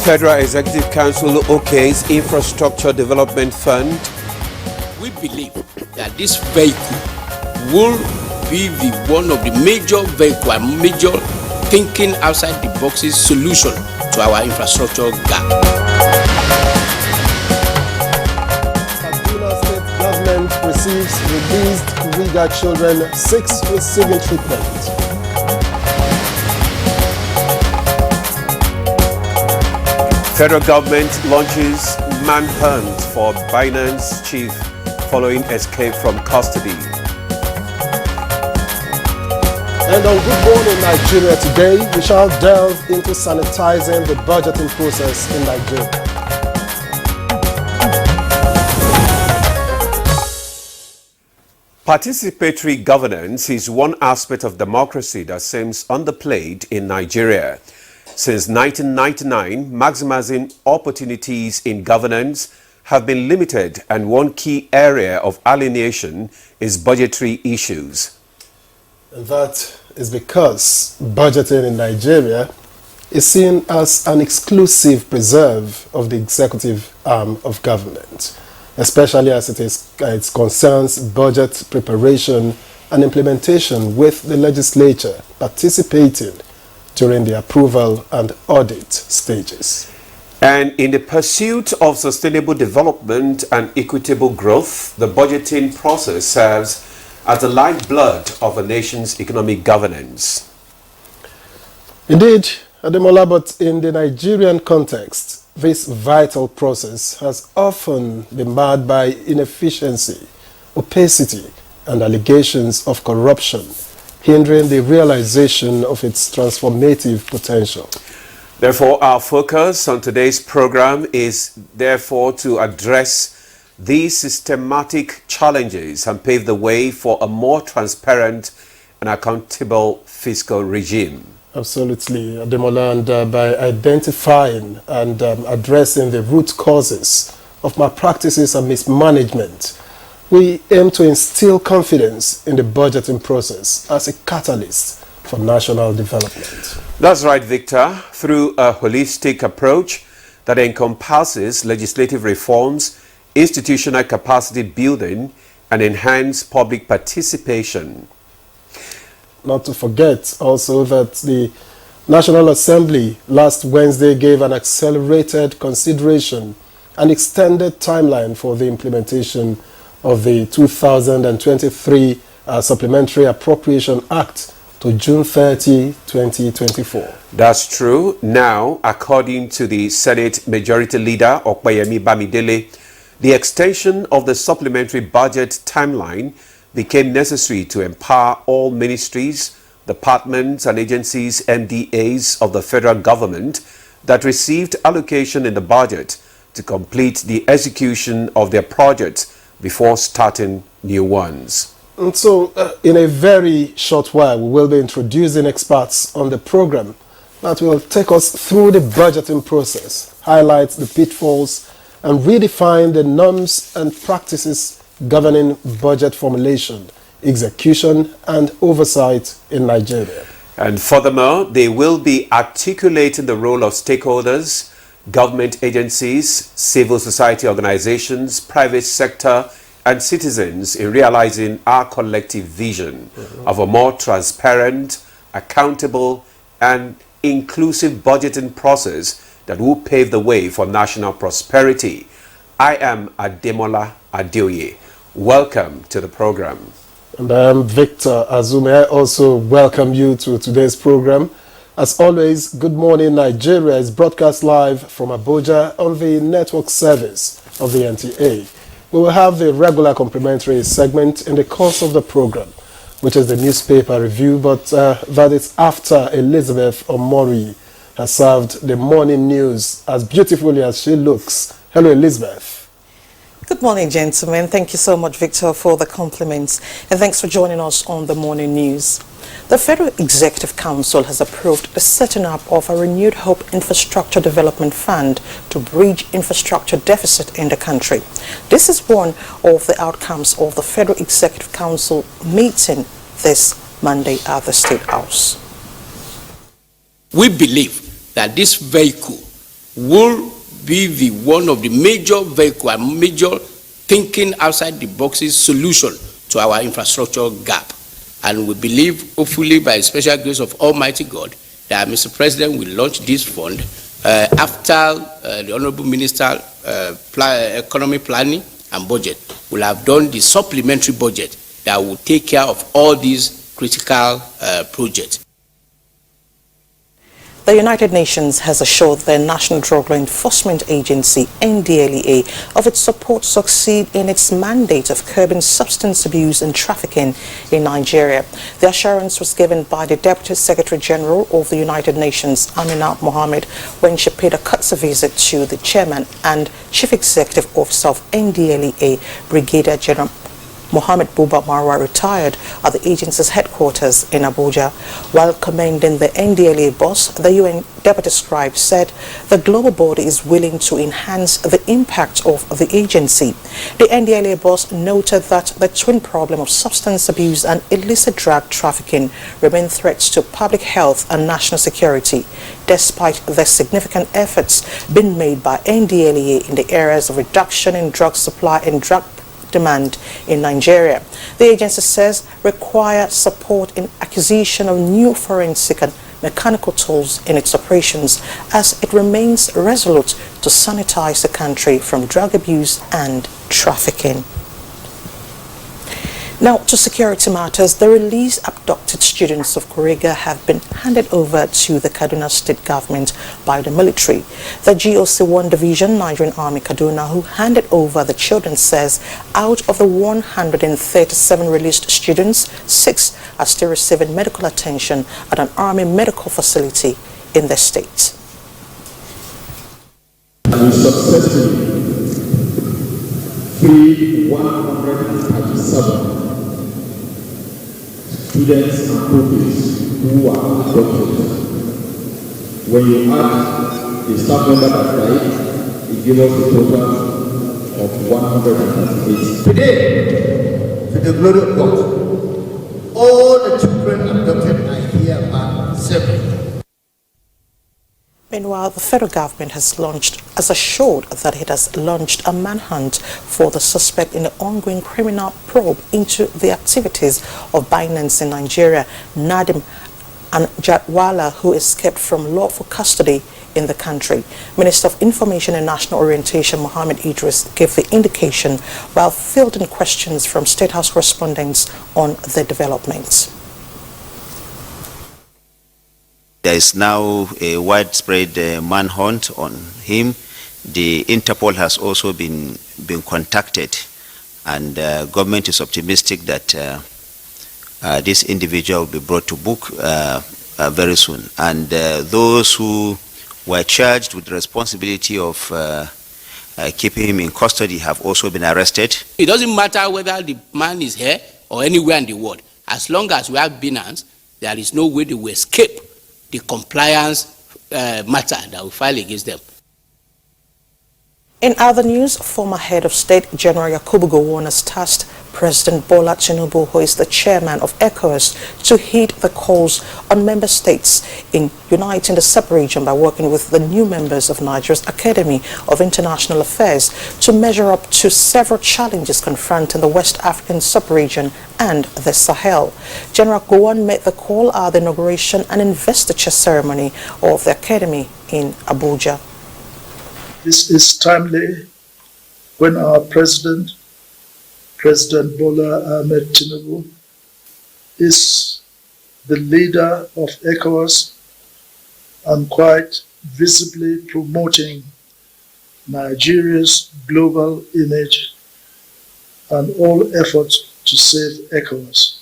Federal Executive Council okays Infrastructure Development Fund. We believe that this vehicle will be one of the major thinking outside the boxes solution to our infrastructure gap. Abuja State Government receives released Riga children, 6 receiving treatment. Federal government launches manhunt for Binance chief following escape from custody. And on Good Morning Nigeria today, we shall delve into sanitizing the budgeting process in Nigeria. Participatory governance is one aspect of democracy that seems underplayed in Nigeria. Since 1999, maximizing opportunities in governance have been limited, and one key area of alienation is budgetary issues. And that is because budgeting in Nigeria is seen as an exclusive preserve of the executive arm of government, especially as it concerns budget preparation and implementation, with the legislature participating during the approval and audit stages. And in the pursuit of sustainable development and equitable growth, the budgeting process serves as the lifeblood of a nation's economic governance. Indeed, Ademola, but in the Nigerian context, this vital process has often been marred by inefficiency, opacity, and allegations of corruption, hindering the realization of its transformative potential. Therefore, our focus on today's program is therefore to address these systematic challenges and pave the way for a more transparent and accountable fiscal regime. Absolutely, Ademola, and by identifying and addressing the root causes of malpractices and mismanagement, we aim to instill confidence in the budgeting process as a catalyst for national development. That's right, Victor. Through a holistic approach that encompasses legislative reforms, institutional capacity building, and enhanced public participation. Not to forget also that the National Assembly last Wednesday gave an accelerated consideration and extended timeline for the implementation of the 2023 Supplementary Appropriation Act to June 30, 2024. That's true. Now, according to the Senate Majority Leader, Okpeyemi Bamidele, the extension of the supplementary budget timeline became necessary to empower all ministries, departments, and agencies, NDAs of the federal government that received allocation in the budget to complete the execution of their projects before starting new ones. And so, in a very short while, we will be introducing experts on the program that will take us through the budgeting process, highlight the pitfalls, and redefine the norms and practices governing budget formulation, execution, and oversight in Nigeria. And furthermore, they will be articulating the role of stakeholders, government agencies, civil society organizations, private sector, and citizens in realizing our collective vision of a more transparent, accountable, and inclusive budgeting process that will pave the way for national prosperity. I am Ademola Adeoye. Welcome to the program. And I am Victor Azume. I also welcome you to today's program. As always, Good Morning Nigeria is broadcast live from Abuja on the network service of the NTA. We will have the regular complimentary segment in the course of the program, which is the newspaper review, but that is after Elizabeth Omori has served the morning news as beautifully as she looks. Hello, Elizabeth. Good morning, gentlemen. Thank you so much, Victor, for the compliments, and thanks for joining us on the morning news. The Federal Executive Council has approved the setting up of a renewed hope infrastructure development fund to bridge infrastructure deficit in the country. This is one of the outcomes of the Federal Executive Council meeting this Monday at the State House. We believe that this vehicle will be the one of the major vehicle and major thinking outside the boxes solution to our infrastructure gap. And we believe, hopefully by the special grace of Almighty God, that Mr. President will launch this fund after the Honorable Minister Economy Planning and Budget will have done the supplementary budget that will take care of all these critical projects. The United Nations has assured the National Drug Law Enforcement Agency, NDLEA, of its support to succeed in its mandate of curbing substance abuse and trafficking in Nigeria. The assurance was given by the Deputy Secretary General of the United Nations, Amina Mohammed, when she paid a courtesy visit to the Chairman and Chief Executive Officer of NDLEA, Brigadier General Mohammed Buba Marwa, retired at the agency's headquarters in Abuja. While commending the NDLEA boss, the UN Deputy Scribe said the global body is willing to enhance the impact of the agency. The NDLEA boss noted that the twin problem of substance abuse and illicit drug trafficking remain threats to public health and national security, despite the significant efforts being made by NDLEA in the areas of reduction in drug supply and drug demand in Nigeria. The agency says require support in acquisition of new forensic and mechanical tools in its operations as it remains resolute to sanitize the country from drug abuse and trafficking. Now, to security matters, the released abducted students of Kuriga have been handed over to the Kaduna State government by the military. The GOC-1 Division, Nigerian Army Kaduna, who handed over the children, says out of the 137 released students, 6 are still receiving medical attention at an army medical facility in the state. We successfully freed 137 students and pupils who are abducted. When you add the staff member that died, it gives us a total of 138. Today, to the glory of God, all the children abducted are here and safe. Meanwhile, the federal government has assured that it has launched a manhunt for the suspect in the ongoing criminal probe into the activities of Binance in Nigeria, Nadim Anjadwala, who escaped from lawful custody in the country. Minister of Information and National Orientation Mohammed Idris gave the indication while fielding questions from State House correspondents on the developments. There is now a widespread manhunt on him. The Interpol has also been contacted, and government is optimistic that this individual will be brought to book very soon. And those who were charged with the responsibility of keeping him in custody have also been arrested. It doesn't matter whether the man is here or anywhere in the world. As long as we have Binance, there is no way they will escape the compliance matter that we file against them. In other news, former head of state General Yakubu Gowon has tasked President Bola Tinubu, who is the chairman of ECOWAS, to heed the calls on member states in uniting the sub-region by working with the new members of Nigeria's Academy of International Affairs to measure up to several challenges confronting the West African sub-region and the Sahel. General Gowon made the call at the inauguration and investiture ceremony of the Academy in Abuja. This is timely when our President Bola Ahmed Tinubu, is the leader of ECOWAS and quite visibly promoting Nigeria's global image and all efforts to save ECOWAS.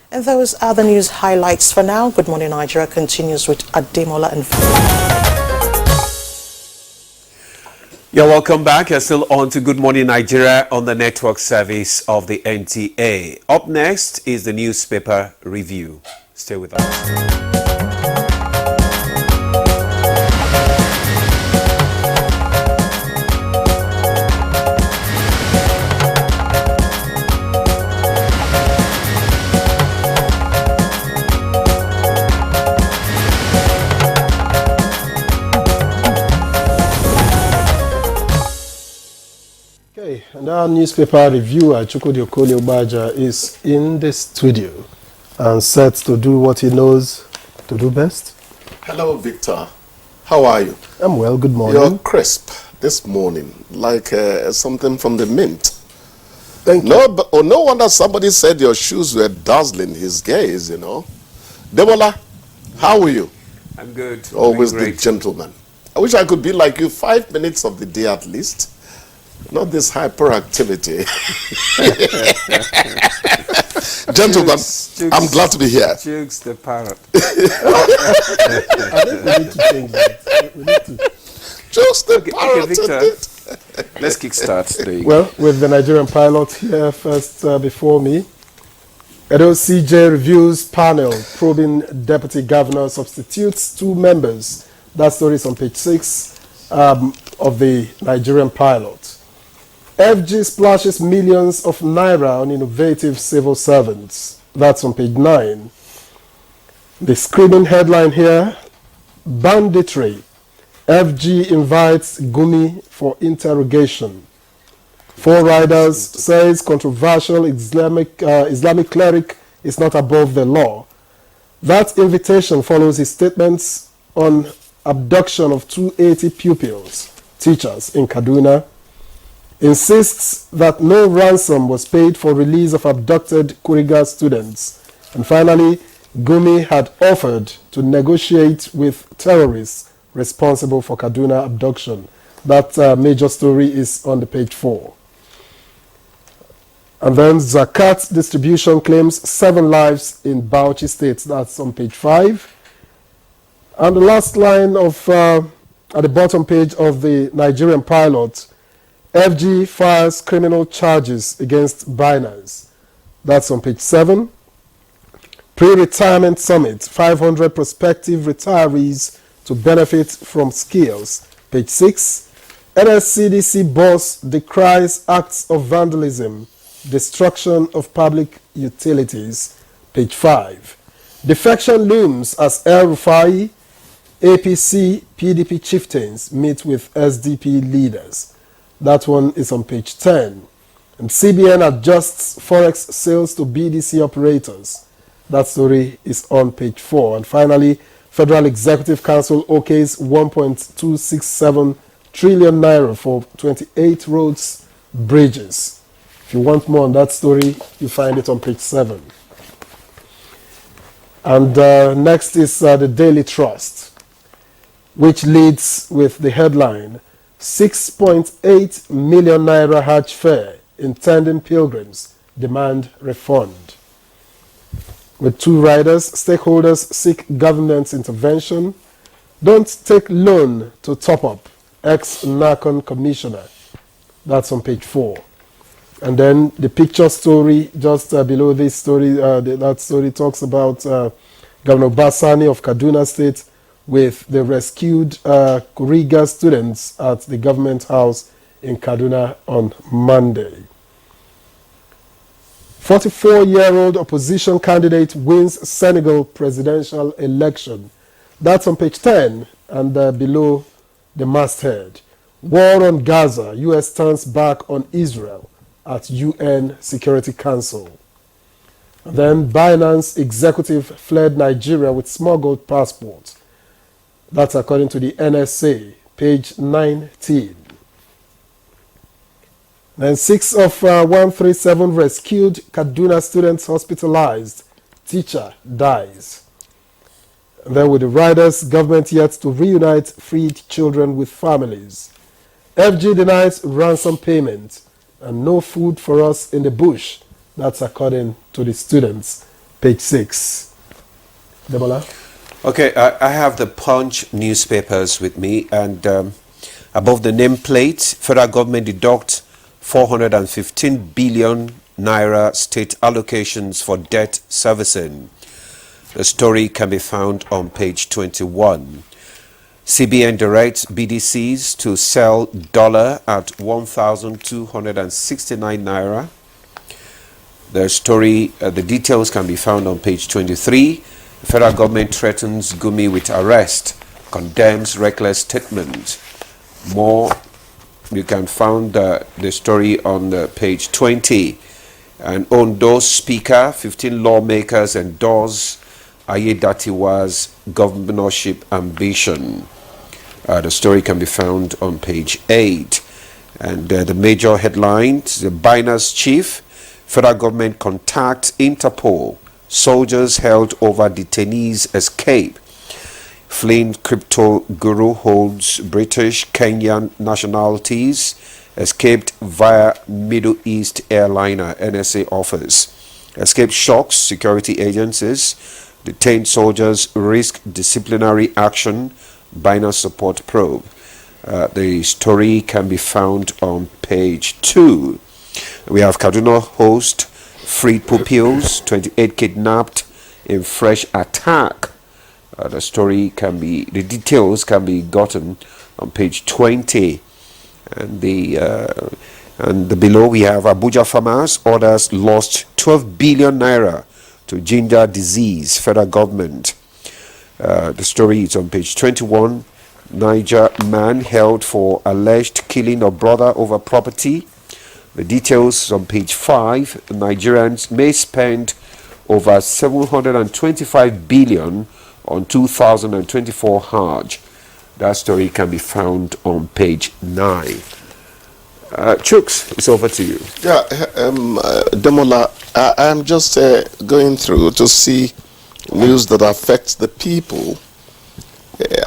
And those are the news highlights for now. Good Morning Nigeria continues with Ademola and You're welcome back. You're still on to Good Morning Nigeria on the network service of the NTA. Up next is the newspaper review. Stay with us. Okay, and our newspaper reviewer, Chukwudi Obaja, is in the studio and set to do what he knows to do best. Hello, Victor. How are you? I'm well, good morning. You're crisp this morning, like something from the mint. Thank you. No wonder somebody said your shoes were dazzling his gaze, you know. Debola, how are you? I'm good. Always Doing the great. gentleman. I wish I could be like you 5 minutes of the day at least. Not this hyperactivity. Gentlemen, I'm glad to be here. Jukes the parrot. I think we need to change that. We need to. Just the Okay, parrot Victor. indeed. Let's kickstart. There you go. Well, with the Nigerian pilot here first before me, Edo CJ reviews panel probing deputy governor substitutes 2 members. That story is on page 6 of the Nigerian pilot. FG splashes millions of naira on innovative civil servants. That's on page 9. The screaming headline here, banditry. FG invites Gumi for interrogation. 4 Riders says controversial Islamic cleric is not above the law. That invitation follows his statements on abduction of 280 pupils, teachers in Kaduna. Insists that no ransom was paid for release of abducted Kuriga students. And finally, Gumi had offered to negotiate with terrorists responsible for Kaduna abduction. That major story is on the page 4. And then Zakat distribution claims 7 lives in Bauchi State. That's on page 5. And the last line of at the bottom page of the Nigerian pilot, FG files criminal charges against Binance. That's on page 7. Pre-retirement summit, 500 prospective retirees to benefit from skills. Page 6. NSCDC boss decries acts of vandalism, destruction of public utilities. Page 5. Defection looms as El Rufai, APC, PDP chieftains meet with SDP leaders. That one is on page 10. And CBN adjusts forex sales to BDC operators. That story is on page 4. And finally, Federal Executive Council okays 1.267 trillion naira for 28 roads, bridges. If you want more on that story, you find it on page 7. And next is the Daily Trust, which leads with the headline, 6.8 million naira Hajj fare, intending pilgrims demand refund. With 2 riders, stakeholders seek government's intervention. Don't take loan to top up, ex-NACON commissioner. That's on page 4. And then the picture story just below this story, that story talks about Governor Basani of Kaduna State with the rescued Kuriga students at the government house in Kaduna on Monday. 44-year-old opposition candidate wins Senegal presidential election. That's on page 10 and below the masthead. War on Gaza, U.S. turns back on Israel at UN Security Council. And then Binance executive fled Nigeria with smuggled passports. That's according to the NSA, page 19. Then 6 of 137 rescued Kaduna students hospitalized. Teacher dies. And then with the riders, government yet to reunite freed children with families. FG denies ransom payment and no food for us in the bush. That's according to the students, page 6. Debola? Okay, I have the Punch newspapers with me, and above the nameplate, federal government deduct 415 billion naira state allocations for debt servicing. The story can be found on page 21. CBN directs BDCs to sell dollar at 1,269 naira. The story, the details can be found on page 23. The federal government threatens Gumi with arrest, condemns reckless statement. More you can find the story on page 20. And Ondo Speaker, 15 lawmakers endorse Ayedatiwa's governorship ambition. The story can be found on page 8. And the major headlines: the Binance chief, federal government contacts Interpol, soldiers held over detainees escape. Fleeing crypto guru holds British Kenyan nationalities, escaped via Middle East airliner, NSA offers. Escape shocks security agencies, detained soldiers risk disciplinary action, Binance support probe. The story can be found on page 2. We have Kaduna host, freed pupils, 28 kidnapped in fresh attack. The details can be gotten on page 20. And the below we have Abuja farmers orders lost 12 billion naira to ginger disease, federal government. The story is on page 21. Niger man held for alleged killing of brother over property. The details on page 5. Nigerians may spend over 725 billion on 2024 Hajj. That story can be found on page 9. Chooks, it's over to you. Yeah, Demola, I'm just going through to see news that affects the people.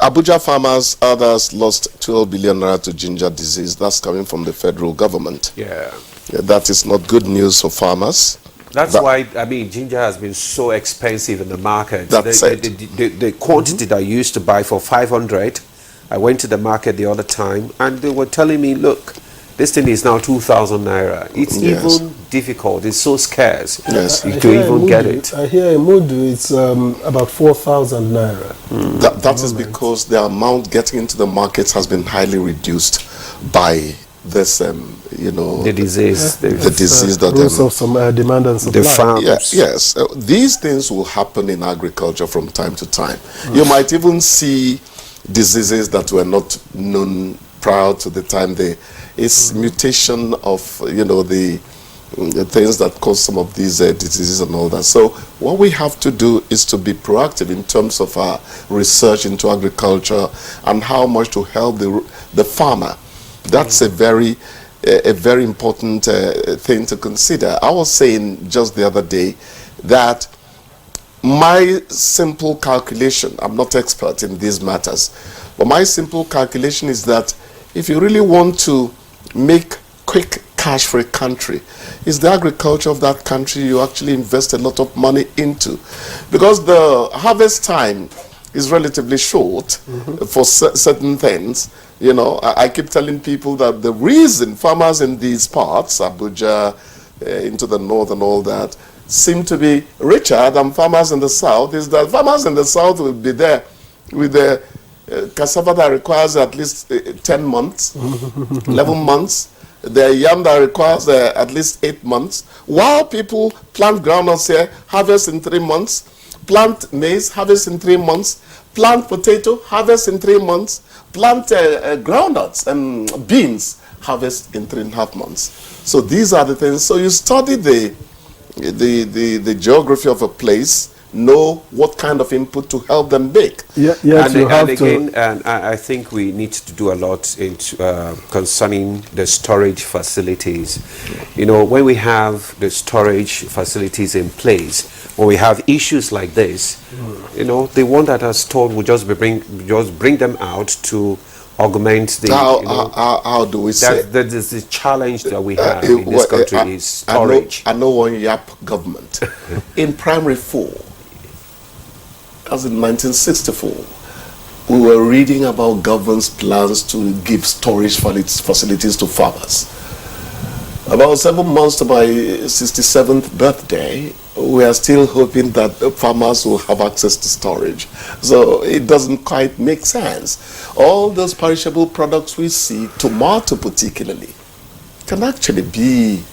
Abuja farmers, others lost 12 billion naira to ginger disease. That's coming from the federal government. Yeah. That is not good news for farmers. That's why, I mean, ginger has been so expensive in the market. That's the quantity that I used to buy for 500, I went to the market the other time and they were telling me, look, this thing is now 2,000 naira. It's even difficult. It's so scarce. Yes. You can even get it. I hear in Mudu it's about 4,000 naira. That is because the amount getting into the markets has been highly reduced by this, the disease. The disease that rules of some demand and supply. The farmers. Yes. These things will happen in agriculture from time to time. You might even see diseases that were not known prior to the time. It's mutation of the things that cause some of these diseases and all that. So what we have to do is to be proactive in terms of our research into agriculture and how much to help the farmer. That's a very important thing to consider. I was saying just the other day that my simple calculation, I'm not expert in these matters, but my simple calculation is that if you really want to make quick cash for a country, it's the agriculture of that country you actually invest a lot of money into. Because the harvest time is relatively short for certain things. I keep telling people that the reason farmers in these parts, Abuja, into the north and all that, seem to be richer than farmers in the south is that farmers in the south will be there with the cassava that requires at least 10 months, 11 months. The yam that requires at least 8 months. While people plant groundnuts here, harvest in 3 months. Plant maize, harvest in 3 months. Plant potato, harvest in 3 months. Plant groundnuts and beans, harvest in 3.5 months. So these are the things. So you study the geography of a place, know what kind of input to help them make. And I think we need to do a lot concerning the storage facilities. When we have the storage facilities in place, when we have issues like this, the one that has stored will just bring them out to augment the. How do we say? That is the challenge that we have in this country is storage. I know one YAP government in primary 4. As in 1964, we were reading about government's plans to give storage facilities to farmers. About 7 months to my 67th birthday, we are still hoping that the farmers will have access to storage. So it doesn't quite make sense. All those perishable products we see, tomato particularly, can actually be,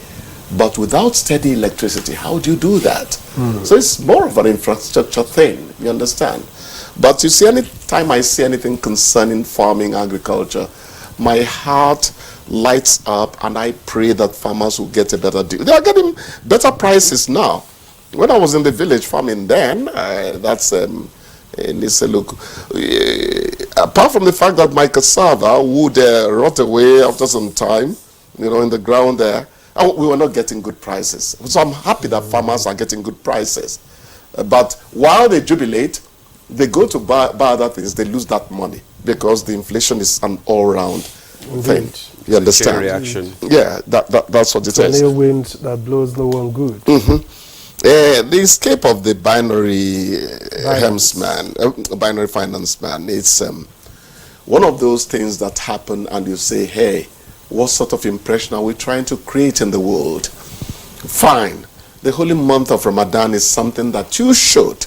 but without steady electricity, how do you do that? So it's more of an infrastructure thing, you understand? But you see, any time I see anything concerning farming, agriculture, my heart lights up and I pray that farmers will get a better deal. They are getting better prices now. When I was in the village farming then, that's in Iseluk, apart from the fact that my cassava would rot away after some time, in the ground there, we were not getting good prices. So I'm happy that farmers are getting good prices. But while they jubilate, they go to buy other things, they lose that money because the inflation is an all-round thing. You understand? Reaction. Yeah, that's what it is. It's a wind that blows no one good. The escape of the binary binary finance man, it's one of those things that happen and you say, hey, what sort of impression are we trying to create in the world? Fine. The holy month of Ramadan is something that you should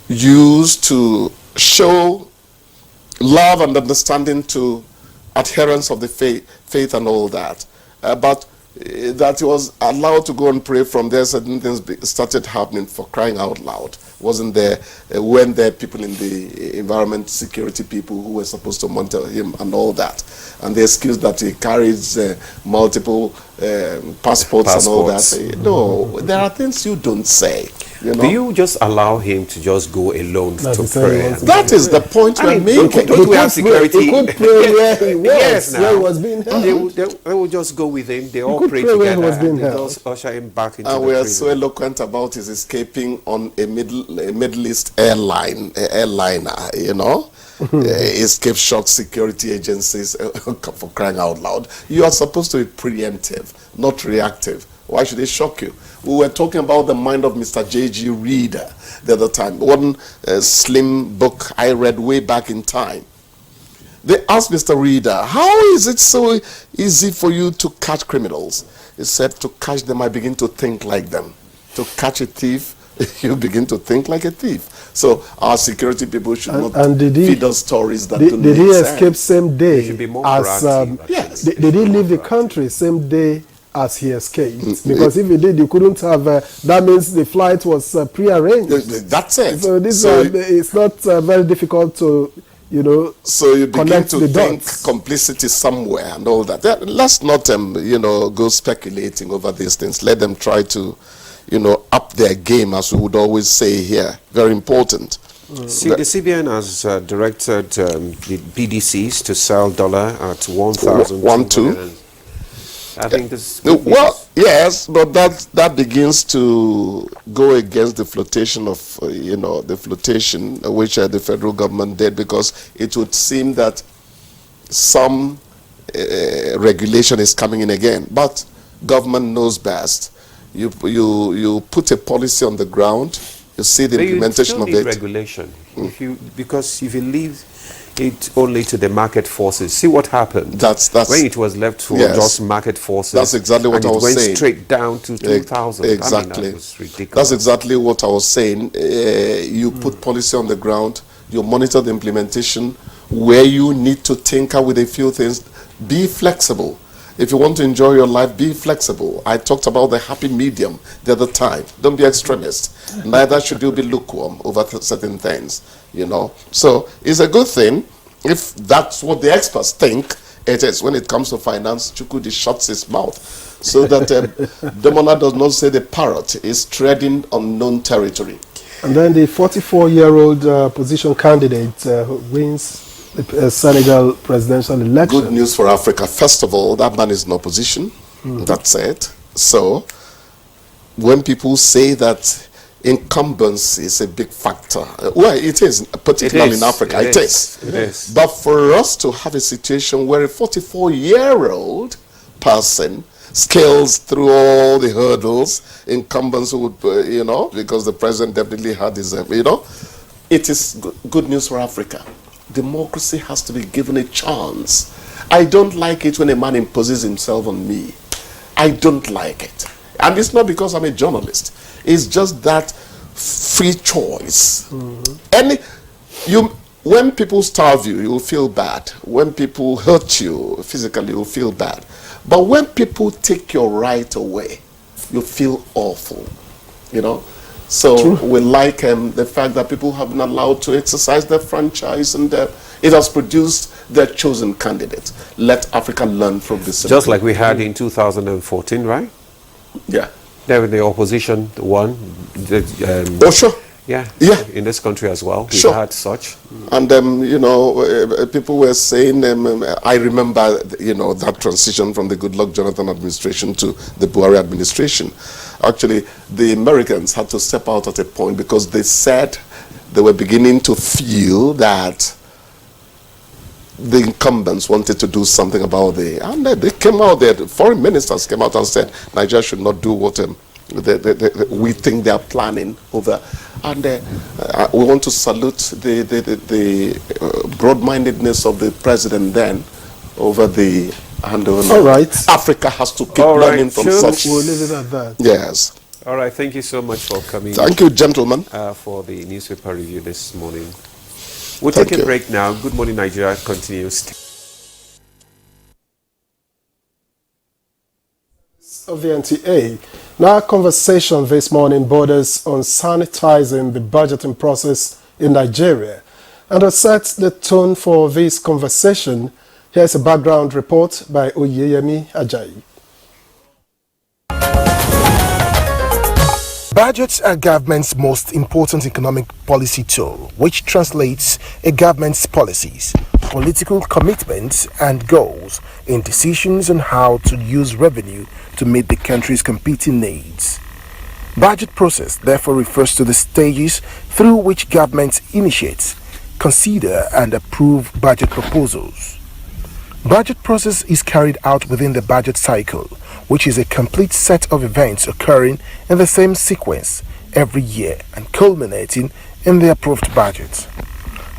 use to show love and understanding to adherents of the faith and all that. But that he was allowed to go and pray from there, certain things started happening, for crying out loud. Wasn't there, weren't there people in the environment security people who were supposed to monitor him and all that? And the excuse that he carries multiple passports and all that. No, there are things you don't say. Do you just allow him to just go alone to pray? That is the point we're making. Don't we have security? He could pray where he was, yes, where he was being held. They will just go with him. They all pray pray where he together. was being And they held. just usher him back into And the we are prison. so eloquent about his escaping on a Middle East airliner, escape shock security agencies, for crying out loud. You are supposed to be preemptive, not reactive. Why should it shock you? We were talking about the mind of Mr. J.G. Reader the other time. One slim book I read way back in time. They asked Mr. Reader, how is it so easy for you to catch criminals? He said, to catch them, I begin to think like them. To catch a thief, you begin to think like a thief. So our security people should not feed us stories that don't make sense. Did he escape same day should be more as proactive, yes. Did he leave the country same day as he escaped? Because if he did, you couldn't have. That means the flight was prearranged. That's it. So this it's not very difficult to So you begin connect to the think dots. complicity somewhere and all that. Let's not go speculating over these things. Let them try to up their game, as we would always say here. Very important. See, the CBN has directed the BDCs to sell dollar at 1,200. I think this. Well, yes, but that begins to go against the flotation of the flotation which the federal government did, because it would seem that some regulation is coming in again. But government knows best. You put a policy on the ground. You see the implementation of it. Regulation. Because if you leave it only to the market forces, see what happened. That's when it was left to just market forces. That's exactly what I was saying. It went straight down to 2,000. Exactly. That was ridiculous. That's exactly what I was saying. You put policy on the ground. You monitor the implementation. Where you need to tinker with a few things, be flexible. If you want to enjoy your life, be flexible. I talked about the happy medium the other time. Don't be extremist. Neither should you be lukewarm over certain things, So it's a good thing if that's what the experts think it is. When it comes to finance, Chukwudi shuts his mouth so that Demola does not say the parrot is treading unknown territory. And then the 44-year-old opposition candidate who wins the Senegal presidential election. Good news for Africa. First of all, that man is in opposition. That's it. So, when people say that incumbency is a big factor, well, it is, particularly in Africa. It is. But for us to have a situation where a 44-year-old person scales through all the hurdles, incumbents would, because the president definitely had his, it is good news for Africa. Democracy has to be given a chance. I don't like it when a man imposes himself on me. I don't like it. And it's not because I'm a journalist. It's just that free choice. When people starve you, you'll feel bad. When people hurt you physically, you'll feel bad. But when people take your right away, you feel awful. So we like the fact that people have been allowed to exercise their franchise, and it has produced their chosen candidate. Let Africa learn from this. Just like we had in 2014, right? Yeah. There the opposition won. Oh, sure. Yeah. In this country as well. We had such. And, you know, people were saying, I remember, you know, that transition from the Goodluck Jonathan administration to the Buhari administration. Actually, the Americans had to step out at a point because they said they were beginning to feel that the incumbents wanted to do something about and they came out there, the foreign ministers came out and said Nigeria should not do what we think they are planning over. And we want to salute the broad-mindedness of the president then over the handover. All right. Africa has to keep learning from such. We'll leave it at that. Yes. All right. Thank you so much for coming. Thank you, gentlemen. For the newspaper review this morning. We'll take a break now. Good Morning Nigeria continues. Of the NTA. Now, our conversation this morning borders on sanitizing the budgeting process in Nigeria. And to set the tone for this conversation, here's a background report by Oyeyemi Ajayi. Budgets are government's most important economic policy tool, which translates a government's policies, political commitments and goals in decisions on how to use revenue to meet the country's competing needs. Budget process therefore refers to the stages through which government initiates, consider and approve budget proposals. Budget process is carried out within the budget cycle, which is a complete set of events occurring in the same sequence every year and culminating in the approved budget.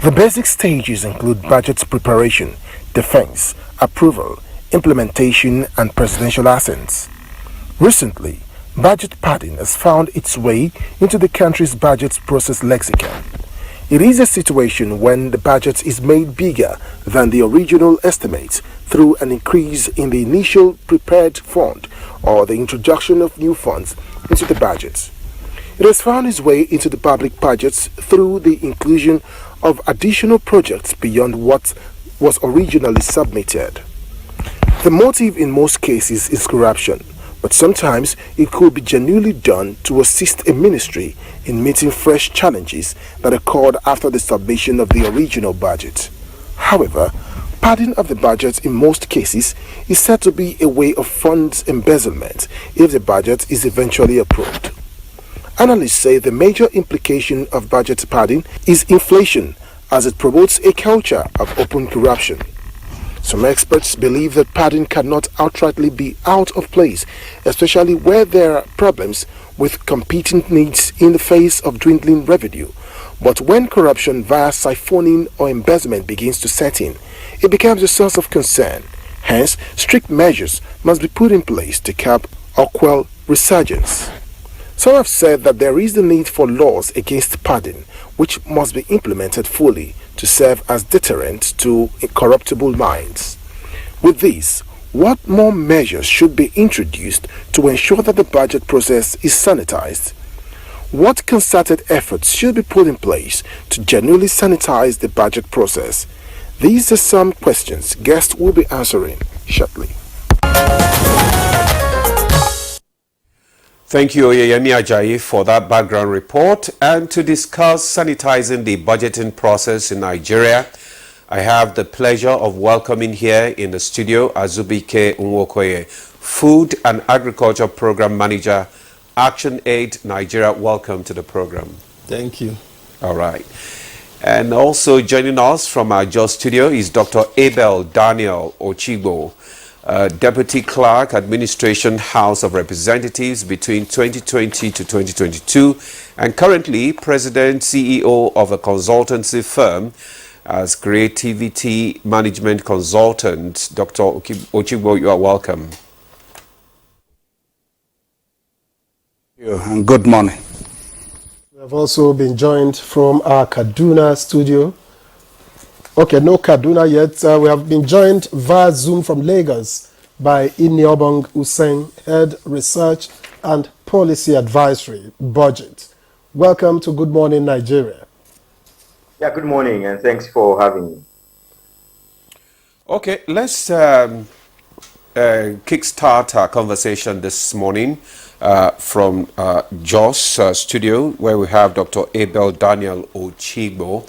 The basic stages include budget preparation, defense, approval, implementation, and presidential assents. Recently, budget padding has found its way into the country's budget process lexicon. It is a situation when the budget is made bigger than the original estimate through an increase in the initial prepared fund or the introduction of new funds into the budget. It has found its way into the public budgets through the inclusion of additional projects beyond what was originally submitted. The motive in most cases is corruption, but sometimes it could be genuinely done to assist a ministry in meeting fresh challenges that occurred after the submission of the original budget. However, padding of the budget in most cases is said to be a way of funds embezzlement if the budget is eventually approved. Analysts say the major implication of budget padding is inflation, as it promotes a culture of open corruption. Some experts believe that padding cannot outrightly be out of place, especially where there are problems with competing needs in the face of dwindling revenue. But when corruption via siphoning or embezzlement begins to set in, it becomes a source of concern. Hence, strict measures must be put in place to curb or quell resurgence. Some have said that there is the need for laws against padding, which must be implemented fully to serve as deterrent to incorruptible minds. With this, what more measures should be introduced to ensure that the budget process is sanitized? What concerted efforts should be put in place to genuinely sanitize the budget process? These are some questions guests will be answering shortly. Thank you, Oyeyemi Ajayi, for that background report. And to discuss sanitizing the budgeting process in Nigeria, I have the pleasure of welcoming here in the studio Azubike Nwokoye, Food and Agriculture Program Manager, Action Aid Nigeria. Welcome to the program. Thank you. All right. And also joining us from our Jos studio is Dr. Abel Daniel Ochigbo, Deputy Clerk, Administration House of Representatives between 2020 to 2022, and currently President CEO of a consultancy firm as Creativity Management Consultant. Dr. Ochigbo, you are welcome. And good morning. We have also been joined from our Kaduna studio. Okay, no Kaduna yet. We have been joined via Zoom from Lagos by Iniobong Hussein, Head Research and Policy Advisory, Budget. welcome to Good Morning Nigeria. Yeah, good morning, and thanks for having me. Okay, let's kickstart our conversation this morning from Jos studio, where we have Dr. Abel Daniel Ochigbo.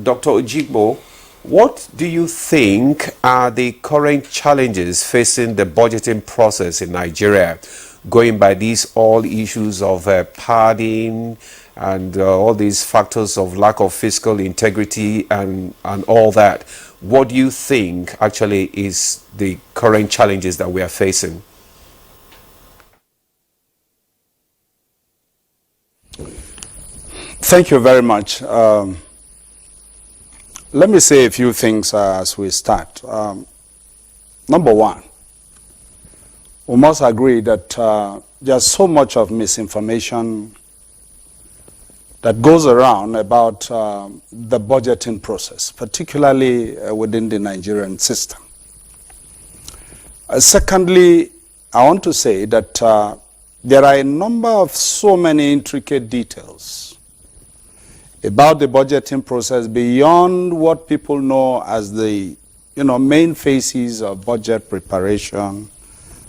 Dr. Ochigbo, what do you think are the current challenges facing the budgeting process in Nigeria, going by these all issues of padding and all these factors of lack of fiscal integrity and all that? What do you think actually is the current challenges that we are facing? Thank you very much. Let me say a few things as we start. Number one, we must agree that there's so much of misinformation that goes around about the budgeting process, particularly within the Nigerian system. Secondly, I want to say that there are a number of so many intricate details about the budgeting process beyond what people know as the main phases of budget preparation,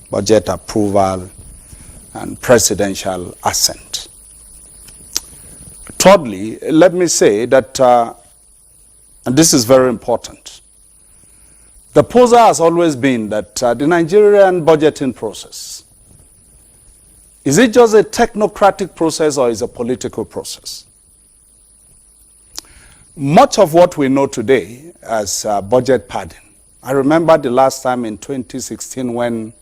budget approval, and presidential assent. Thirdly, let me say that, and this is very important, the pose has always been that the Nigerian budgeting process, is it just a technocratic process or is it a political process? Much of what we know today as budget padding, I remember the last time in 2016 when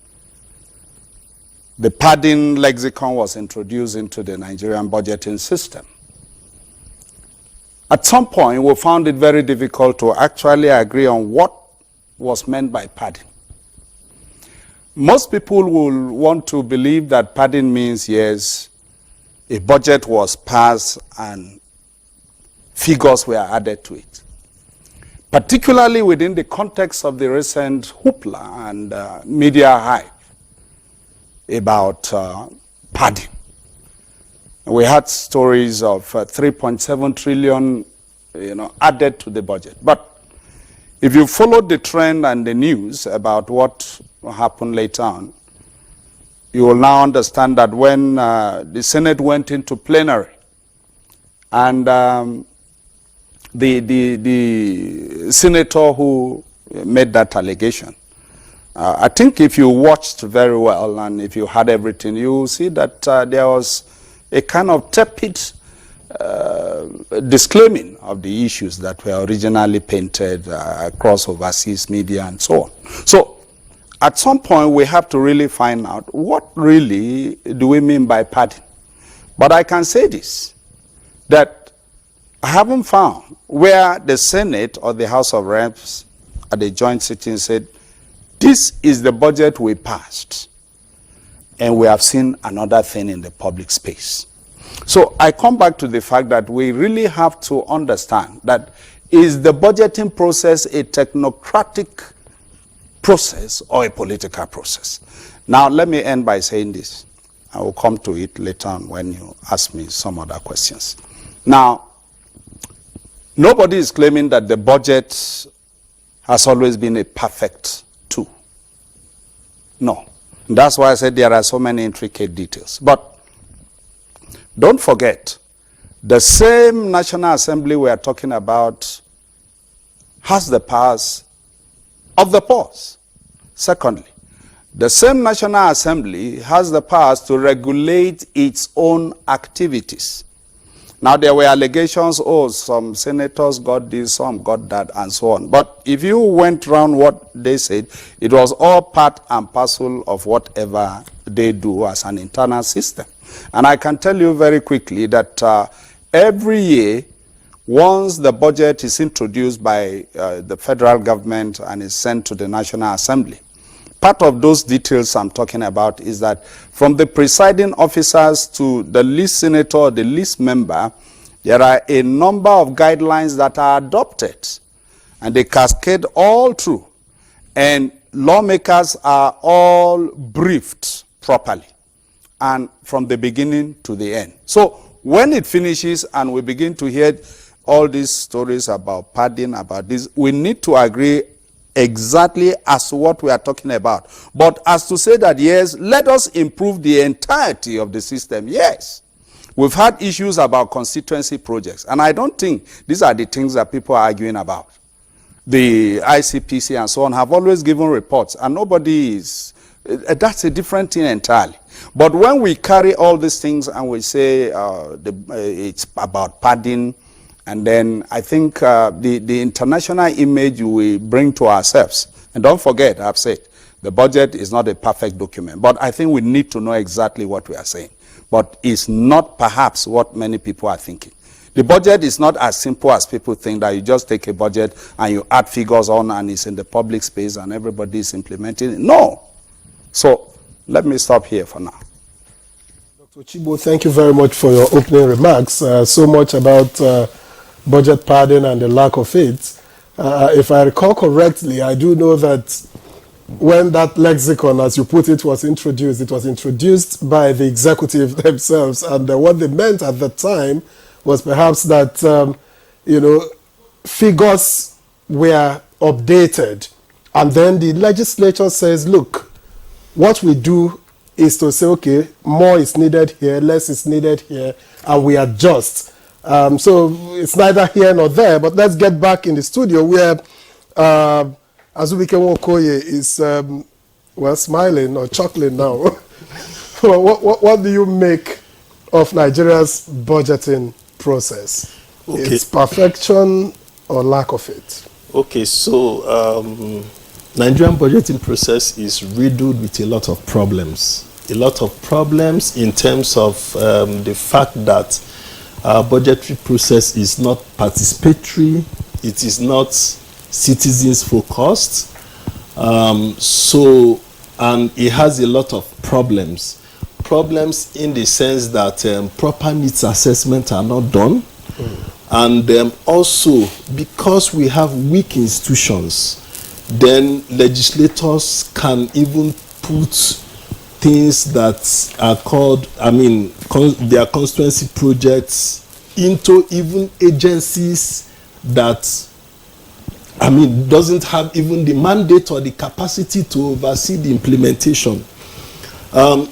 the padding lexicon was introduced into the Nigerian budgeting system. At some point, we found it very difficult to actually agree on what was meant by padding. Most people will want to believe that padding means, yes, a budget was passed and figures were added to it. Particularly within the context of the recent hoopla and media hype about padding. We had stories of 3.7 trillion, added to the budget. But if you follow the trend and the news about what will happen later on, you will now understand that when the Senate went into plenary and the senator who made that allegation, I think if you watched very well and if you had everything, you will see that there was a kind of tepid disclaiming of the issues that were originally painted across overseas media and so on. So at some point we have to really find out what really do we mean by padding. But I can say this, that I haven't found where the Senate or the House of Reps at the joint sitting said, this is the budget we passed, and we have seen another thing in the public space. So I come back to the fact that we really have to understand that is the budgeting process a technocratic process or a political process? Now let me end by saying this. I will come to it later on when you ask me some other questions. Now, nobody is claiming that the budget has always been a perfect tool. No. That's why I said there are so many intricate details. But don't forget, the same National Assembly we are talking about has the powers of the purse. Secondly, the same National Assembly has the powers to regulate its own activities. Now, there were allegations, oh, some senators got this, some got that, and so on. But if you went around what they said, it was all part and parcel of whatever they do as an internal system. And I can tell you very quickly that every year, once the budget is introduced by the federal government and is sent to the National Assembly, part of those details I'm talking about is that from the presiding officers to the least senator or the least member, there are a number of guidelines that are adopted and they cascade all through. And lawmakers are all briefed properly and from the beginning to the end. So when it finishes and we begin to hear all these stories about padding, about this, we need to agree exactly as to what we are talking about. But as to say that, yes, let us improve the entirety of the system, yes. We've had issues about constituency projects, and I don't think these are the things that people are arguing about. The ICPC and so on have always given reports, and nobody is, that's a different thing entirely. But when we carry all these things and we say it's about padding, and then I think the international image we bring to ourselves, and don't forget, I've said, the budget is not a perfect document, but I think we need to know exactly what we are saying. But it's not perhaps what many people are thinking. The budget is not as simple as people think, that you just take a budget and you add figures on and it's in the public space and everybody is implementing it. No. So let me stop here for now. Dr. Chibo, thank you very much for your opening remarks. So much about budget padding and the lack of it. If I recall correctly, I do know that when that lexicon, as you put it, was introduced by the executive themselves, and what they meant at the time was perhaps that, figures were updated, and then the legislature says, look, what we do is to say, okay, more is needed here, less is needed here, and we adjust. So it's neither here nor there, but let's get back in the studio where Azubike Nwokoye is, smiling or chuckling now. What do you make of Nigeria's budgeting process? Okay. It's perfection or lack of it? Okay, so Nigerian budgeting process is riddled with a lot of problems. A lot of problems in terms of the fact that our budgetary process is not participatory, it is not citizens focused, and it has a lot of problems in the sense that proper needs assessment are not done, and also because we have weak institutions, then legislators can even put things that are called, their constituency projects into even agencies that doesn't have even the mandate or the capacity to oversee the implementation.